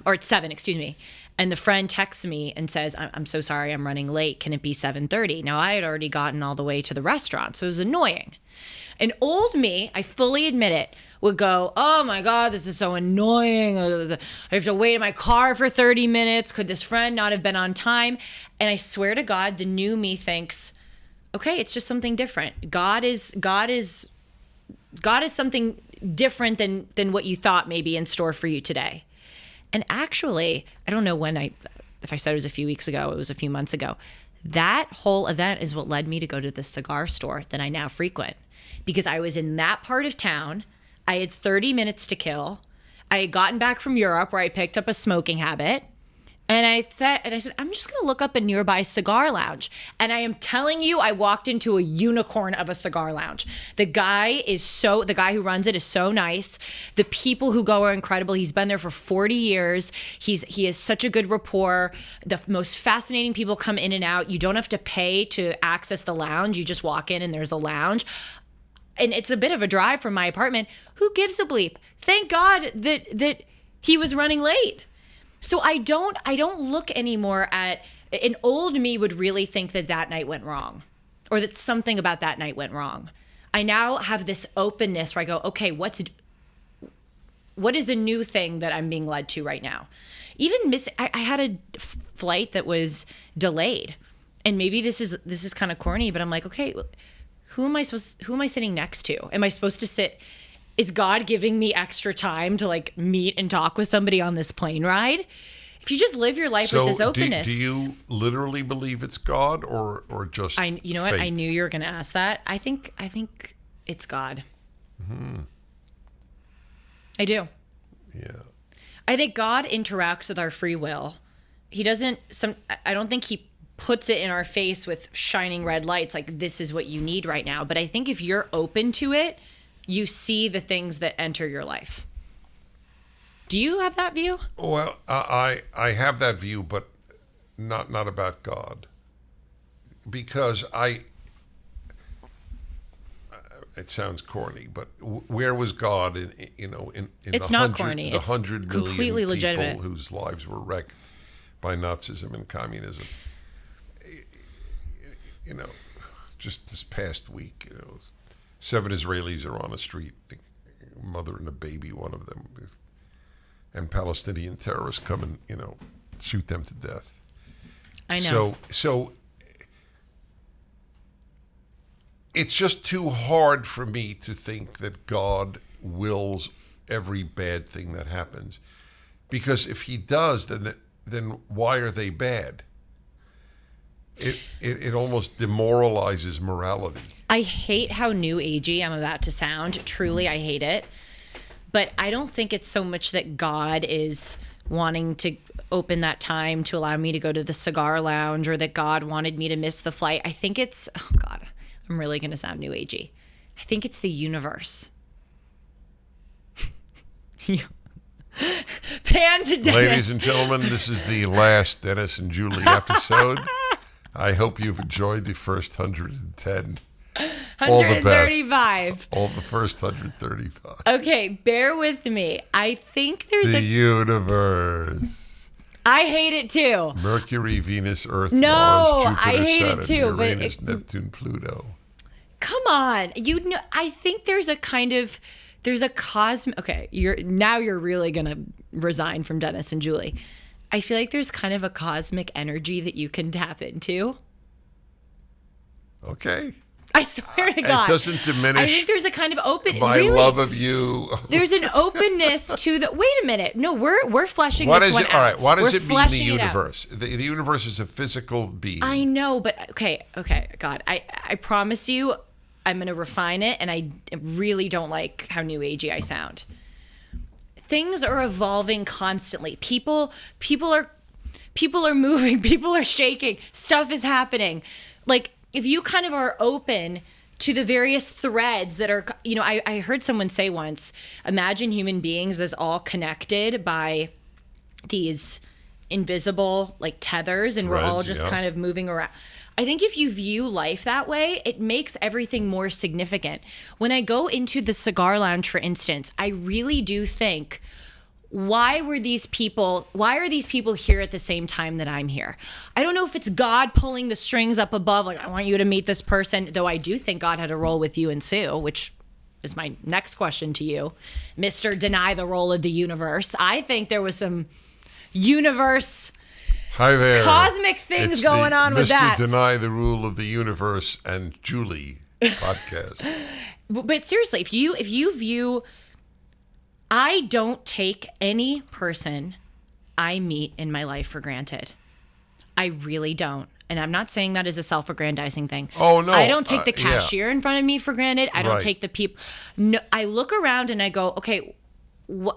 Or at 7, excuse me. And the friend texts me and says, I'm so sorry, I'm running late. Can it be 7:30? Now, I had already gotten all the way to the restaurant, so it was annoying. And old me, I fully admit it, would go, oh my God, this is so annoying. I have to wait in my car for 30 minutes. Could this friend not have been on time? And I swear to God, the new me thinks, okay, it's just something different. God is something different than what you thought may be in store for you today. And actually, I don't know if I said it was a few weeks ago, it was a few months ago. That whole event is what led me to go to the cigar store that I now frequent, because I was in that part of town. I had 30 minutes to kill. I had gotten back from Europe where I picked up a smoking habit. And I said, I'm just going to look up a nearby cigar lounge. And I am telling you, I walked into a unicorn of a cigar lounge. The guy who runs it is so nice. The people who go are incredible. He's been there for 40 years. He has such a good rapport. The most fascinating people come in and out. You don't have to pay to access the lounge. You just walk in and there's a lounge. And it's a bit of a drive from my apartment. Who gives a bleep? Thank God that he was running late. So I don't look anymore at, an old me would really think that night went wrong, or that something about that night went wrong. I now have this openness where I go, okay, what is the new thing that I'm being led to right now? Even I had a flight that was delayed, and maybe this is kind of corny, but I'm like, okay, who am I sitting next to? Am I supposed to sit? Is God giving me extra time to like meet and talk with somebody on this plane ride? If you just live your life with this openness. Do you literally believe it's God or just you know faith? what? I knew you were going to ask that. I think it's God. Mm-hmm. I do. Yeah. I think God interacts with our free will. He doesn't. I don't think he puts it in our face with shining red lights like this is what you need right now. But I think if you're open to it, you see the things that enter your life. Do you have that view? Well, I have that view, but not about God, because it sounds corny, but where was God in it's the not 100, corny. the It's 100 million completely people legitimate. whose lives were wrecked by Nazism and communism? Just this past week, 7 Israelis are on a street, a mother and a baby, one of them, and Palestinian terrorists come and, shoot them to death. I know. So it's just too hard for me to think that God wills every bad thing that happens. Because if he does, then why are they bad? It almost demoralizes morality. I hate how new agey I'm about to sound. Truly, I hate it. But I don't think it's so much that God is wanting to open that time to allow me to go to the cigar lounge, or that God wanted me to miss the flight. I think it's, oh God, I'm really going to sound new agey. I think it's the universe. Pan to Dennis. Ladies and gentlemen, this is the last Dennis and Julie episode. I hope you've enjoyed the first 110. 135. All the first 135. Okay, bear with me. I think there's the universe. I hate it too. Mercury, Venus, Earth, No, Mars, Jupiter, I hate Saturn, it too. Uranus, But Neptune, Pluto. Come on, I think there's a cosmic. Okay, you're really gonna resign from Dennis and Julie. I feel like there's kind of a cosmic energy that you can tap into. Okay. I swear to God. It doesn't diminish. I think there's a kind of open. My really, love of you. There's an openness to the. Wait a minute. No, we're fleshing What this is one it? out. All right. What does We're it mean? The fleshing it out. universe. The universe is a physical being. I know, but okay. God, I promise you, I'm gonna refine it, and I really don't like how new agey I sound. Things are evolving constantly. People are moving. People are shaking. Stuff is happening. Like, if you kind of are open to the various threads that are, I heard someone say once, imagine human beings as all connected by these invisible like tethers, and we're all just kind of moving around. I think if you view life that way, it makes everything more significant. When I go into the cigar lounge, for instance, I really do think, why are these people here at the same time that I'm here? I don't know if it's God pulling the strings up above, like, I want you to meet this person, though I do think God had a role with you and Sue, which is my next question to you. Mr. Deny the Role of the Universe. I think there was some universe... Hi there. Cosmic things going on with that. Mr. Deny the Rule of the Universe and Julie podcast. But seriously, if you view, I don't take any person I meet in my life for granted. I really don't. And I'm not saying that as a self-aggrandizing thing. Oh, no. I don't take the cashier in front of me for granted. I don't take the people. No, I look around and I go, okay,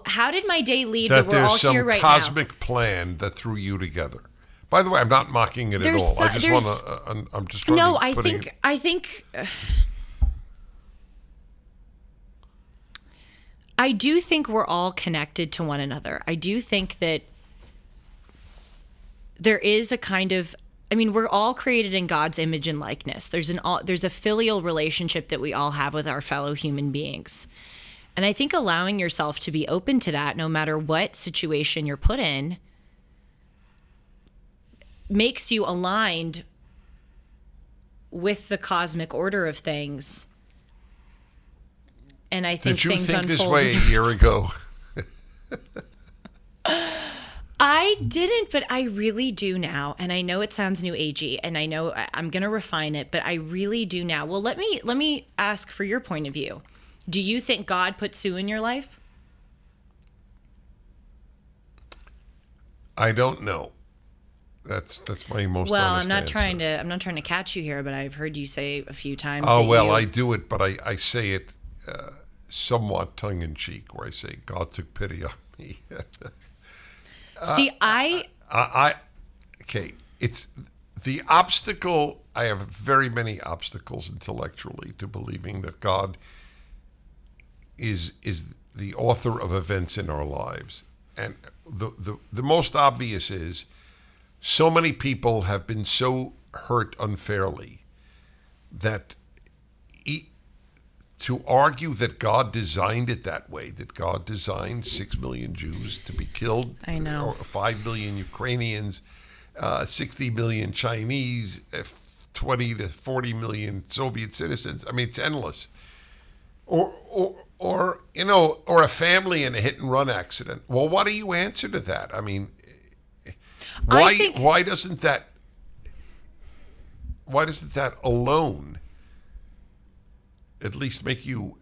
how did my day lead? That But we're all there's some here right now. cosmic plan that threw you together. By the way, I'm not mocking it There's at all. so- I just there's- want to. I'm just trying No, to I putting- think I do think we're all connected to one another. I do think that there is a kind of, I mean, we're all created in God's image and likeness. There's a filial relationship that we all have with our fellow human beings. And I think allowing yourself to be open to that, no matter what situation you're put in, makes you aligned with the cosmic order of things. And I think Did you things think this unfold way as a year ago? I didn't, but I really do now. And I know it sounds new agey, and I know I'm going to refine it, but I really do now. Well, let me ask for your point of view. Do you think God put Sue in your life? I don't know. That's my most. Well, honest I'm not answer. trying to catch you here, but I've heard you say a few times. Oh that well, you, I do it, but I say it somewhat tongue in cheek, where I say God took pity on me. see. Okay, it's the obstacle. I have very many obstacles intellectually to believing that God is the author of events in our lives, and the most obvious is so many people have been so hurt unfairly that to argue that God designed it that way, that God designed 6 million Jews to be killed, I know. or 5 million Ukrainians, 60 million Chinese, 20 to 40 million Soviet citizens. I mean, it's endless. Or a family in a hit and run accident. Well, what do you answer to that? I mean, why doesn't that alone at least make you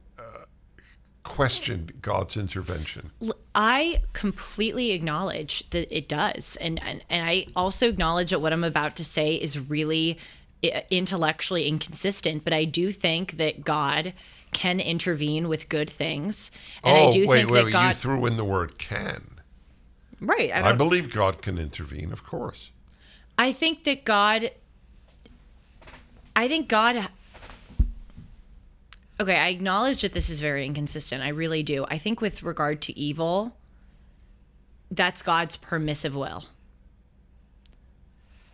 question God's intervention? I completely acknowledge that it does. And I also acknowledge that what I'm about to say is really intellectually inconsistent, but I do think that God can intervene with good things. And I do think that God... You threw in the word can. Right. I believe God can intervene, of course. I think God... Okay, I acknowledge that this is very inconsistent. I really do. I think with regard to evil, that's God's permissive will.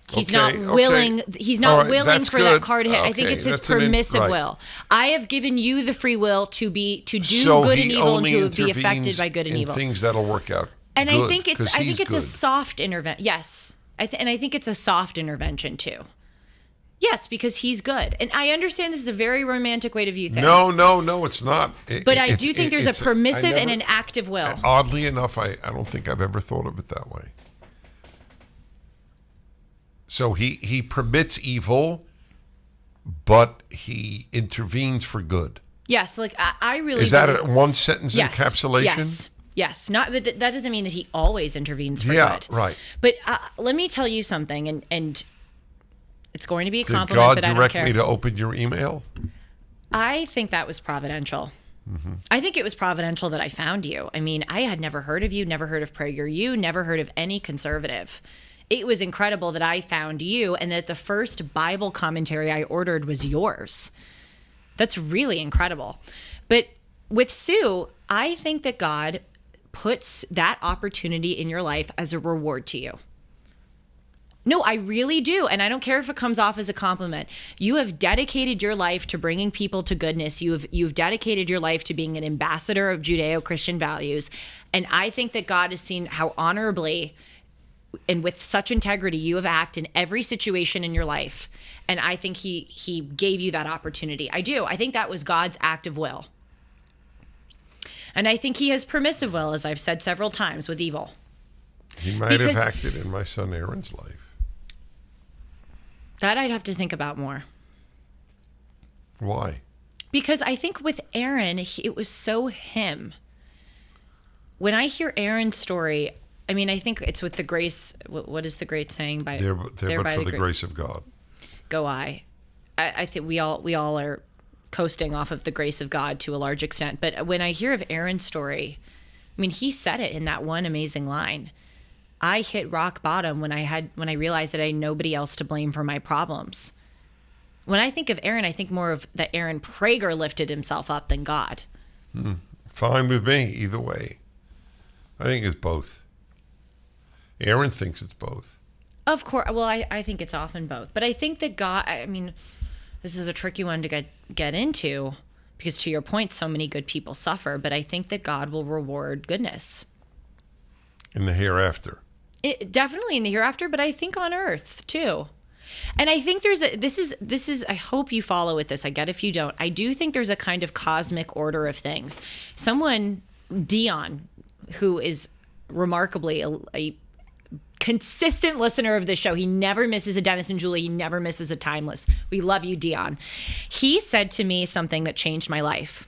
He's not willing. He's not willing for that car to hit. I think it's his permissive will. I have given you the free will to do good and evil and to be affected by good and evil. Things that'll work out. And good, I think it's good. a soft intervention. Yes, and I think it's a soft intervention too. Yes, because he's good. And I understand this is a very romantic way to view things. No, it's not. But I do think there's a permissive and an active will. Oddly enough, I don't think I've ever thought of it that way. So he permits evil, but he intervenes for good. Yes, like I really... Is that a one sentence encapsulation? Yes. Not, but that doesn't mean that he always intervenes for good. Yeah, right. But let me tell you something, and it's going to be a compliment, Did but God I don't direct care. me to open your email? I think that was providential. Mm-hmm. I think it was providential that I found you. I mean, I had never heard of you, never heard of PragerU, never heard of any conservative. It was incredible that I found you and that the first Bible commentary I ordered was yours. That's really incredible. But with Sue, I think that God puts that opportunity in your life as a reward to you. No, I really do. And I don't care if it comes off as a compliment. You have dedicated your life to bringing people to goodness. You've dedicated your life to being an ambassador of Judeo-Christian values. And I think that God has seen how honorably and with such integrity you have acted in every situation in your life. And I think he gave you that opportunity. I do. I think that was God's act of will. And I think he has permissive will, as I've said several times, with evil. He might have acted in my son Aaron's life. That I'd have to think about more. Why? Because I think with Aaron, it was so him. When I hear Aaron's story, I mean, I think it's with the grace. What is the great saying? By there but for the grace of God. Go I think we all are coasting off of the grace of God to a large extent. But when I hear of Aaron's story, I mean, he said it in that one amazing line. I hit rock bottom when I realized that I had nobody else to blame for my problems. When I think of Aaron, I think more of that Aaron Prager lifted himself up than God. Fine with me, either way. I think it's both. Aaron thinks it's both. Of course. Well, I think it's often both. But I think that God, I mean, this is a tricky one to get into because to your point, so many good people suffer. But I think that God will reward goodness. In the hereafter. Definitely in the hereafter, but I think on earth too. And I think this is, I hope you follow with this. I get if you don't. I do think there's a kind of cosmic order of things. Someone, Dion, who is remarkably a consistent listener of this show. He never misses a Dennis and Julie. He never misses a Timeless. We love you, Dion. He said to me something that changed my life.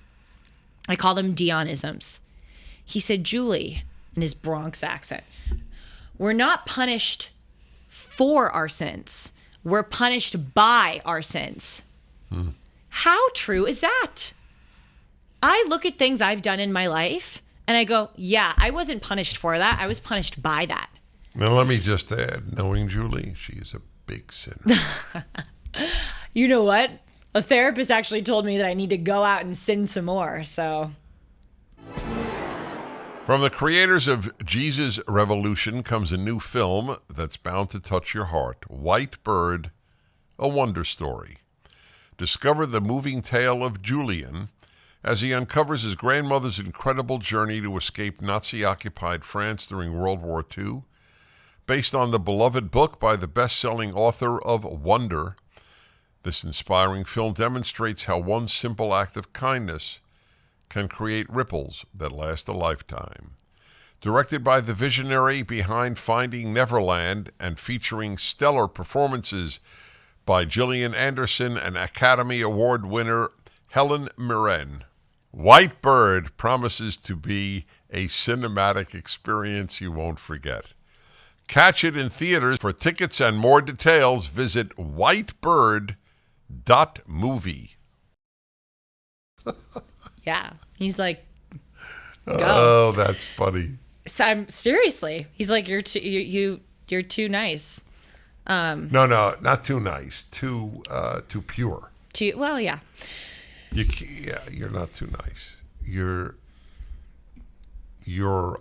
I call them Dionisms. He said, Julie, in his Bronx accent, we're not punished for our sins. We're punished by our sins. How true is that? I look at things I've done in my life and I go, yeah, I wasn't punished for that. I was punished by that. Now, let me just add, knowing Julie, she is a big sinner. You know what? A therapist actually told me that I need to go out and sin some more, so. From the creators of Jesus Revolution comes a new film that's bound to touch your heart. White Bird, A Wonder Story. Discover the moving tale of Julian as he uncovers his grandmother's incredible journey to escape Nazi-occupied France during World War II. Based on the beloved book by the best-selling author of Wonder, this inspiring film demonstrates how one simple act of kindness can create ripples that last a lifetime. Directed by the visionary behind Finding Neverland and featuring stellar performances by Gillian Anderson and Academy Award winner Helen Mirren, White Bird promises to be a cinematic experience you won't forget. Catch it in theaters. For tickets and more details, visit whitebird.movie. Yeah. He's like, go. Oh, that's funny. So seriously. He's like, you're too nice. No, not too nice. Too pure. Well, yeah. You're not too nice. You're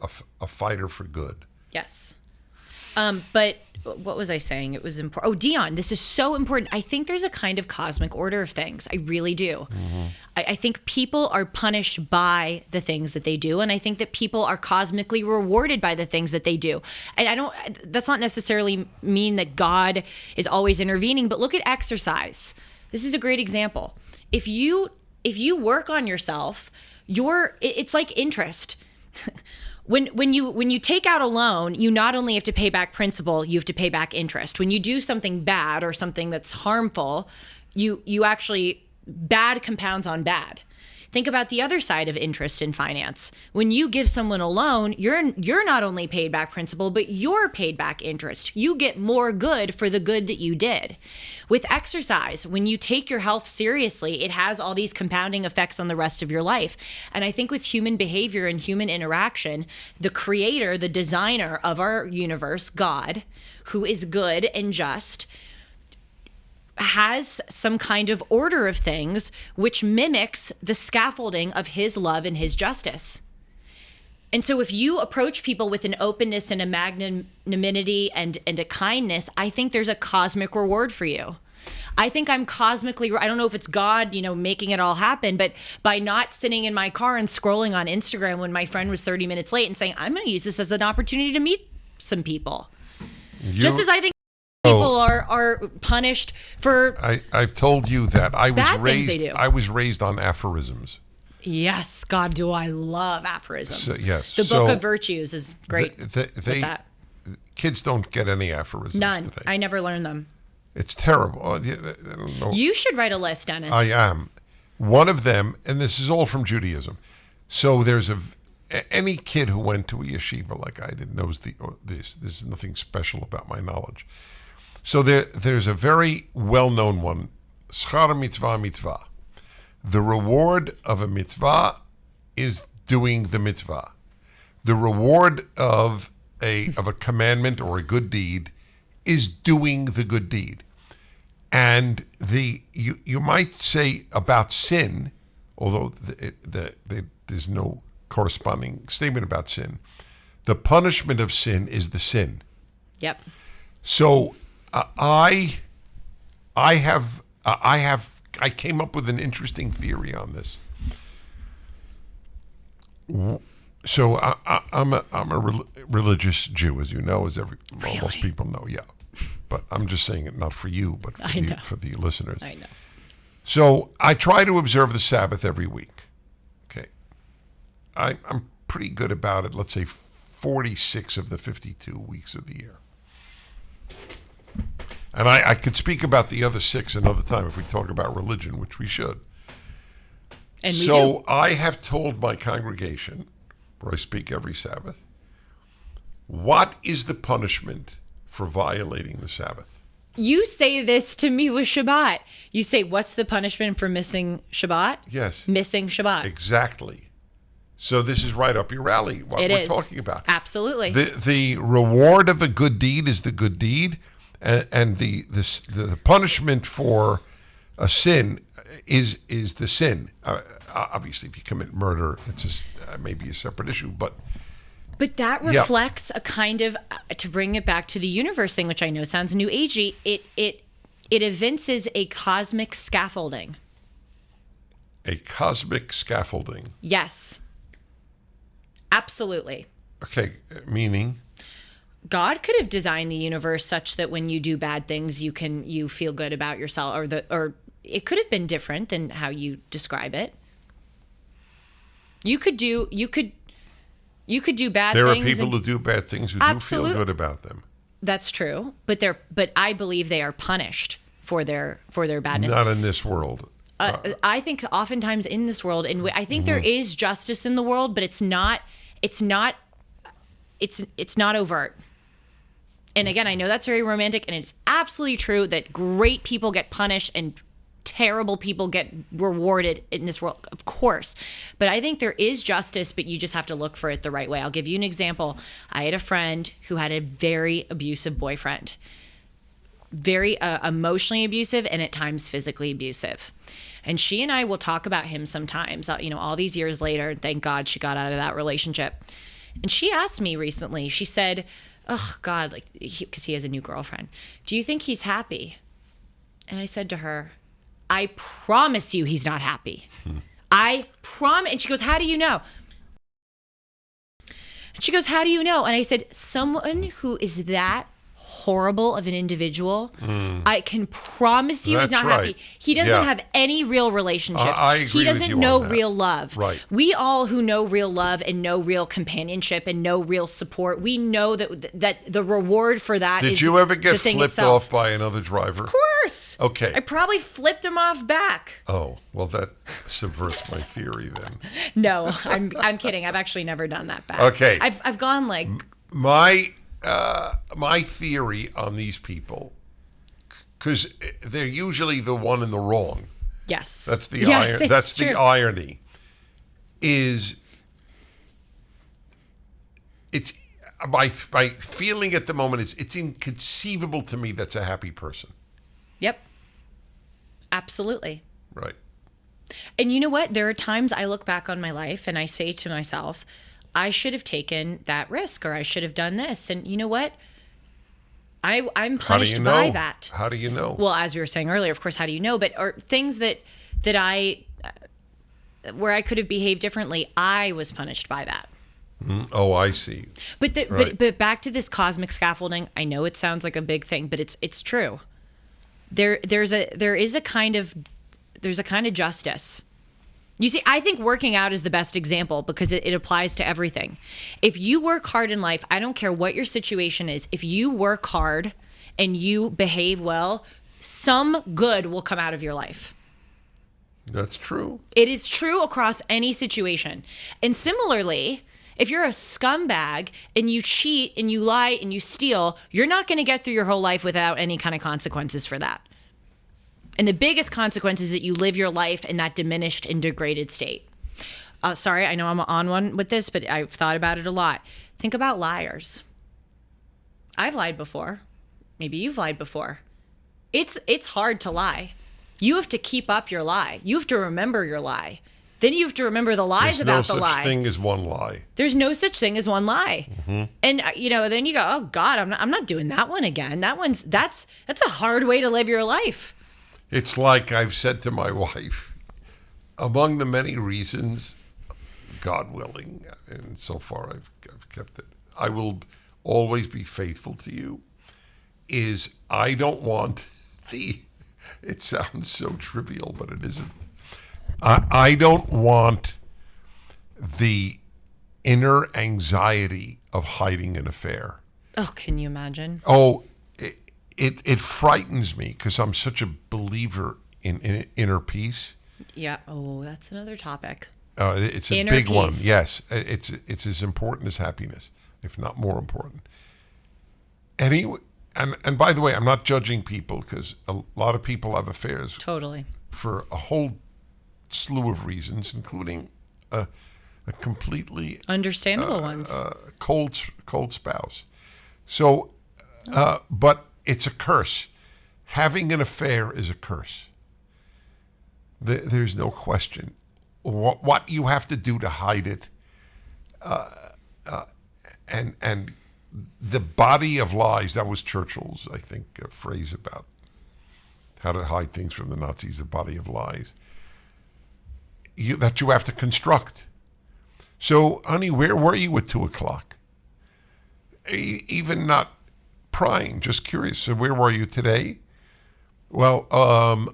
a fighter for good. Yes. But what was I saying? It was important. Oh, Dion, this is so important. I think there's a kind of cosmic order of things. I really do. Mm-hmm. I think people are punished by the things that they do. And I think that people are cosmically rewarded by the things that they do. And that's not necessarily mean that God is always intervening, but look at exercise. This is a great example. If you work on yourself, it's like interest. When you take out a loan, you not only have to pay back principal, you have to pay back interest. When you do something bad or something that's harmful, you actually, bad compounds on bad. Think about the other side of interest in finance. When you give someone a loan, you're not only paid back principal, but you're paid back interest. You get more good for the good that you did. With exercise, when you take your health seriously, it has all these compounding effects on the rest of your life. And I think with human behavior and human interaction, the creator, the designer of our universe, God, who is good and just, has some kind of order of things which mimics the scaffolding of his love and his justice. And so if you approach people with an openness and a magnanimity and a kindness, I think there's a cosmic reward for you. I think I'm cosmically, I don't know if it's God, making it all happen, but by not sitting in my car and scrolling on Instagram when my friend was 30 minutes late and saying, I'm going to use this as an opportunity to meet some people. Just as I think people are punished for I've told you that I was bad raised on aphorisms. Yes, God, do I love aphorisms. So, yes. The Book of Virtues is great with that. Kids don't get any aphorisms None. today. I never learned them. It's terrible. I don't know. You should write a list, Dennis. I am. One of them, and this is all from Judaism. So there's any kid who went to a yeshiva like I did knows this. There's nothing special about my knowledge. So there's a very well-known one, Schar mitzvah mitzvah. The reward of a mitzvah is doing the mitzvah. The reward of a commandment or a good deed is doing the good deed. And you might say about sin, although there's no corresponding statement about sin, the punishment of sin is the sin. Yep. So I came up with an interesting theory on this. So I'm a religious Jew, as you know, Really? Most people know. Yeah, but I'm just saying it not for you, but for the listeners. I know. So I try to observe the Sabbath every week. Okay, I'm pretty good about it. Let's say 46 of the 52 weeks of the year. And I could speak about the other 6 another time if we talk about religion, which we should. And we So do. I have told my congregation, where I speak every Sabbath, what is the punishment for violating the Sabbath? You say this to me with Shabbat. You say, what's the punishment for missing Shabbat? Yes. Missing Shabbat. Exactly. So this is right up your alley, what It we're is. talking about. Absolutely. The reward of a good deed is the good deed, and the punishment for a sin is the sin. Obviously, if you commit murder, it's just maybe a separate issue, but that reflects a kind of, to bring it back to the universe thing, which I know sounds new agey, it evinces a cosmic scaffolding. A cosmic scaffolding. Yes. Absolutely. Okay, meaning? God could have designed the universe such that when you do bad things, you feel good about yourself, or it could have been different than how you describe it. You could do bad things. There are people who do bad things who do feel good about them. That's true, but I believe they are punished for their badness. Not in this world. I think oftentimes in this world, and I think there is justice in the world, but it's not overt. And again, I know that's very romantic, and it's absolutely true that great people get punished and terrible people get rewarded in this world, of course. But I think there is justice, but you just have to look for it the right way. I'll give you an example. I had a friend who had a very abusive boyfriend, very emotionally abusive and at times physically abusive. And she and I will talk about him sometimes, all these years later. Thank God she got out of that relationship. And she asked me recently, she said, oh God, because he has a new girlfriend. Do you think he's happy? And I said to her, I promise you he's not happy. I promise. And she goes, how do you know? And she goes, how do you know? And I said, someone who is that horrible of an individual, I can promise you That's he's not right. happy. He doesn't have any real relationships. I agree he with doesn't you know on that. real love. Right. We all who know real love and know real companionship and know real support, we know that the reward for that is Did you ever get the thing flipped itself. off by another driver? Of course. Okay. I probably flipped him off back. Oh, well, that subverts my theory then. No, I'm kidding. I've actually never done that back. Okay. I've gone like My theory on these people, because they're usually the one in the wrong. yes. That's the Yes, iron. it's That's true. the irony. Is it's by feeling at the moment it's inconceivable to me that's a happy person. Yep. Absolutely. Right. And you know what? There are times I look back on my life and I say to myself, I should have taken that risk, or I should have done this. And you know what? I'm punished by that. How do you know? Well, as we were saying earlier, of course, how do you know? But or things that I where I could have behaved differently, I was punished by that. Oh, I see. But Right. but back to this cosmic scaffolding. I know it sounds like a big thing, but it's true. There's a kind of justice. You see, I think working out is the best example because it applies to everything. If you work hard in life, I don't care what your situation is, if you work hard and you behave well, some good will come out of your life. That's true. It is true across any situation. And similarly, if you're a scumbag and you cheat and you lie and you steal, you're not going to get through your whole life without any kind of consequences for that. And the biggest consequence is that you live your life in that diminished and degraded state. sorry, I know I'm on one with this, but I've thought about it a lot. Think about liars. I've lied before. Maybe you've lied before. It's hard to lie. You have to keep up your lie. You have to remember your lie. Then you have to remember the lies about the lie. There's no such thing as one lie. There's no such thing as one lie. And then you go, oh God, I'm not doing that one again. That's a hard way to live your life. It's like I've said to my wife, among the many reasons, God willing, and so far I've kept it, I will always be faithful to you, is I don't want it sounds so trivial, but it isn't. I don't want the inner anxiety of hiding an affair. Oh, can you imagine? Oh, it frightens me because I'm such a believer in inner peace. Yeah. Oh, that's another topic. It's a Inner big one. peace. Yes, it's as important as happiness, if not more important. Anyway, and by the way, I'm not judging people because a lot of people have affairs. Totally. For a whole slew of reasons, including a completely Understandable ones. cold spouse. So, but it's a curse. Having an affair is a curse. There's no question. What you have to do to hide it, and the body of lies. That was Churchill's, I think, phrase about how to hide things from the Nazis. The body of lies that you have to construct. So, honey, where were you at 2:00? Even not prying, just curious. So, where were you today? Well,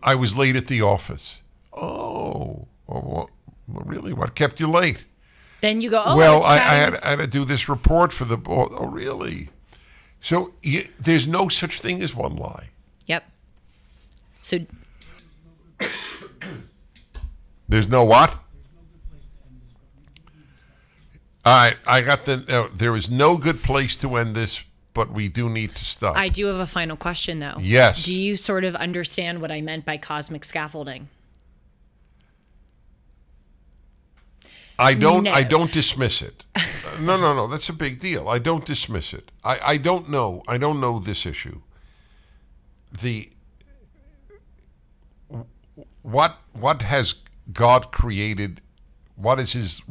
I was late at the office. Oh, well, really? What kept you late? Then you go, oh, well, I had to do this report for the board. Oh, really? So there's no such thing as one lie. Yep. So there's no what? All right, I got there is no good place to end this, but we do need to stop. I do have a final question, though. Yes. Do you sort of understand what I meant by cosmic scaffolding? I don't. No. I don't dismiss it. No. That's a big deal. I don't dismiss it. I don't know. I don't know this issue. What has God created? What is His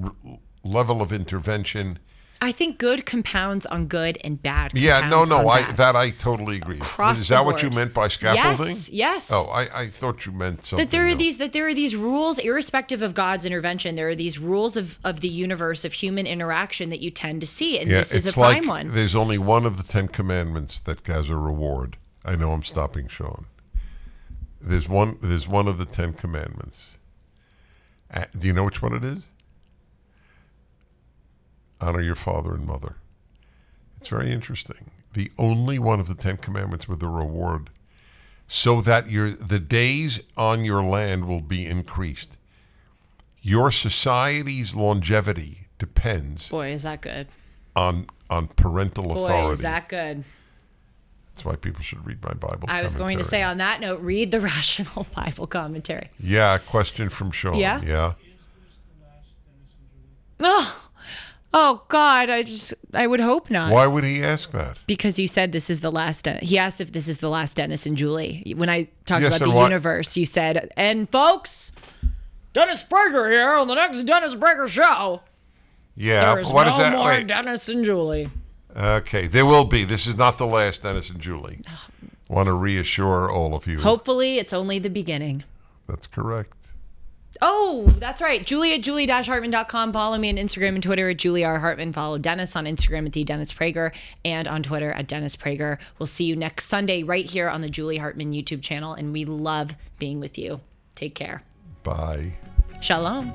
level of intervention? I think good compounds on good and bad Yeah, compounds on bad. I totally agree. Across Is that the what you board. meant by scaffolding? Yes. Oh, I thought you meant something. That there are else. these rules, irrespective of God's intervention. There are these rules of the universe, of human interaction that you tend to see, and this is a prime one. There's only one of the 10 commandments that has a reward. I know I'm stopping, Sean. There's one of the 10 commandments. Do you know which one it is? Honor your father and mother. It's very interesting. The only one of the 10 commandments with a reward, so that the days on your land will be increased. Your society's longevity depends. Boy, is that good. On parental authority. Boy, is that good. That's why people should read my Bible commentary. I was going to say, on that note, read the Rational Bible Commentary. Yeah, a question from Sean. Yeah? Yeah. Oh God, I would hope not. Why would he ask that? Because you said this is the last. He asked if this is the last Dennis and Julie. When I talked Yes, about the and universe, you said, and folks, Dennis Prager here on the next Dennis Prager show. Yeah, There's what no is that? more Wait. Dennis and Julie. Okay, there will be. This is not the last Dennis and Julie. Want to reassure all of you. Hopefully, it's only the beginning. That's correct. Oh, that's right. Julie at julie-hartman.com. Follow me on Instagram and Twitter at Julie R. Hartman. Follow Dennis on Instagram at the Dennis Prager and on Twitter at Dennis Prager. We'll see you next Sunday right here on the Julie Hartman YouTube channel, and we love being with you. Take care. Bye. Shalom.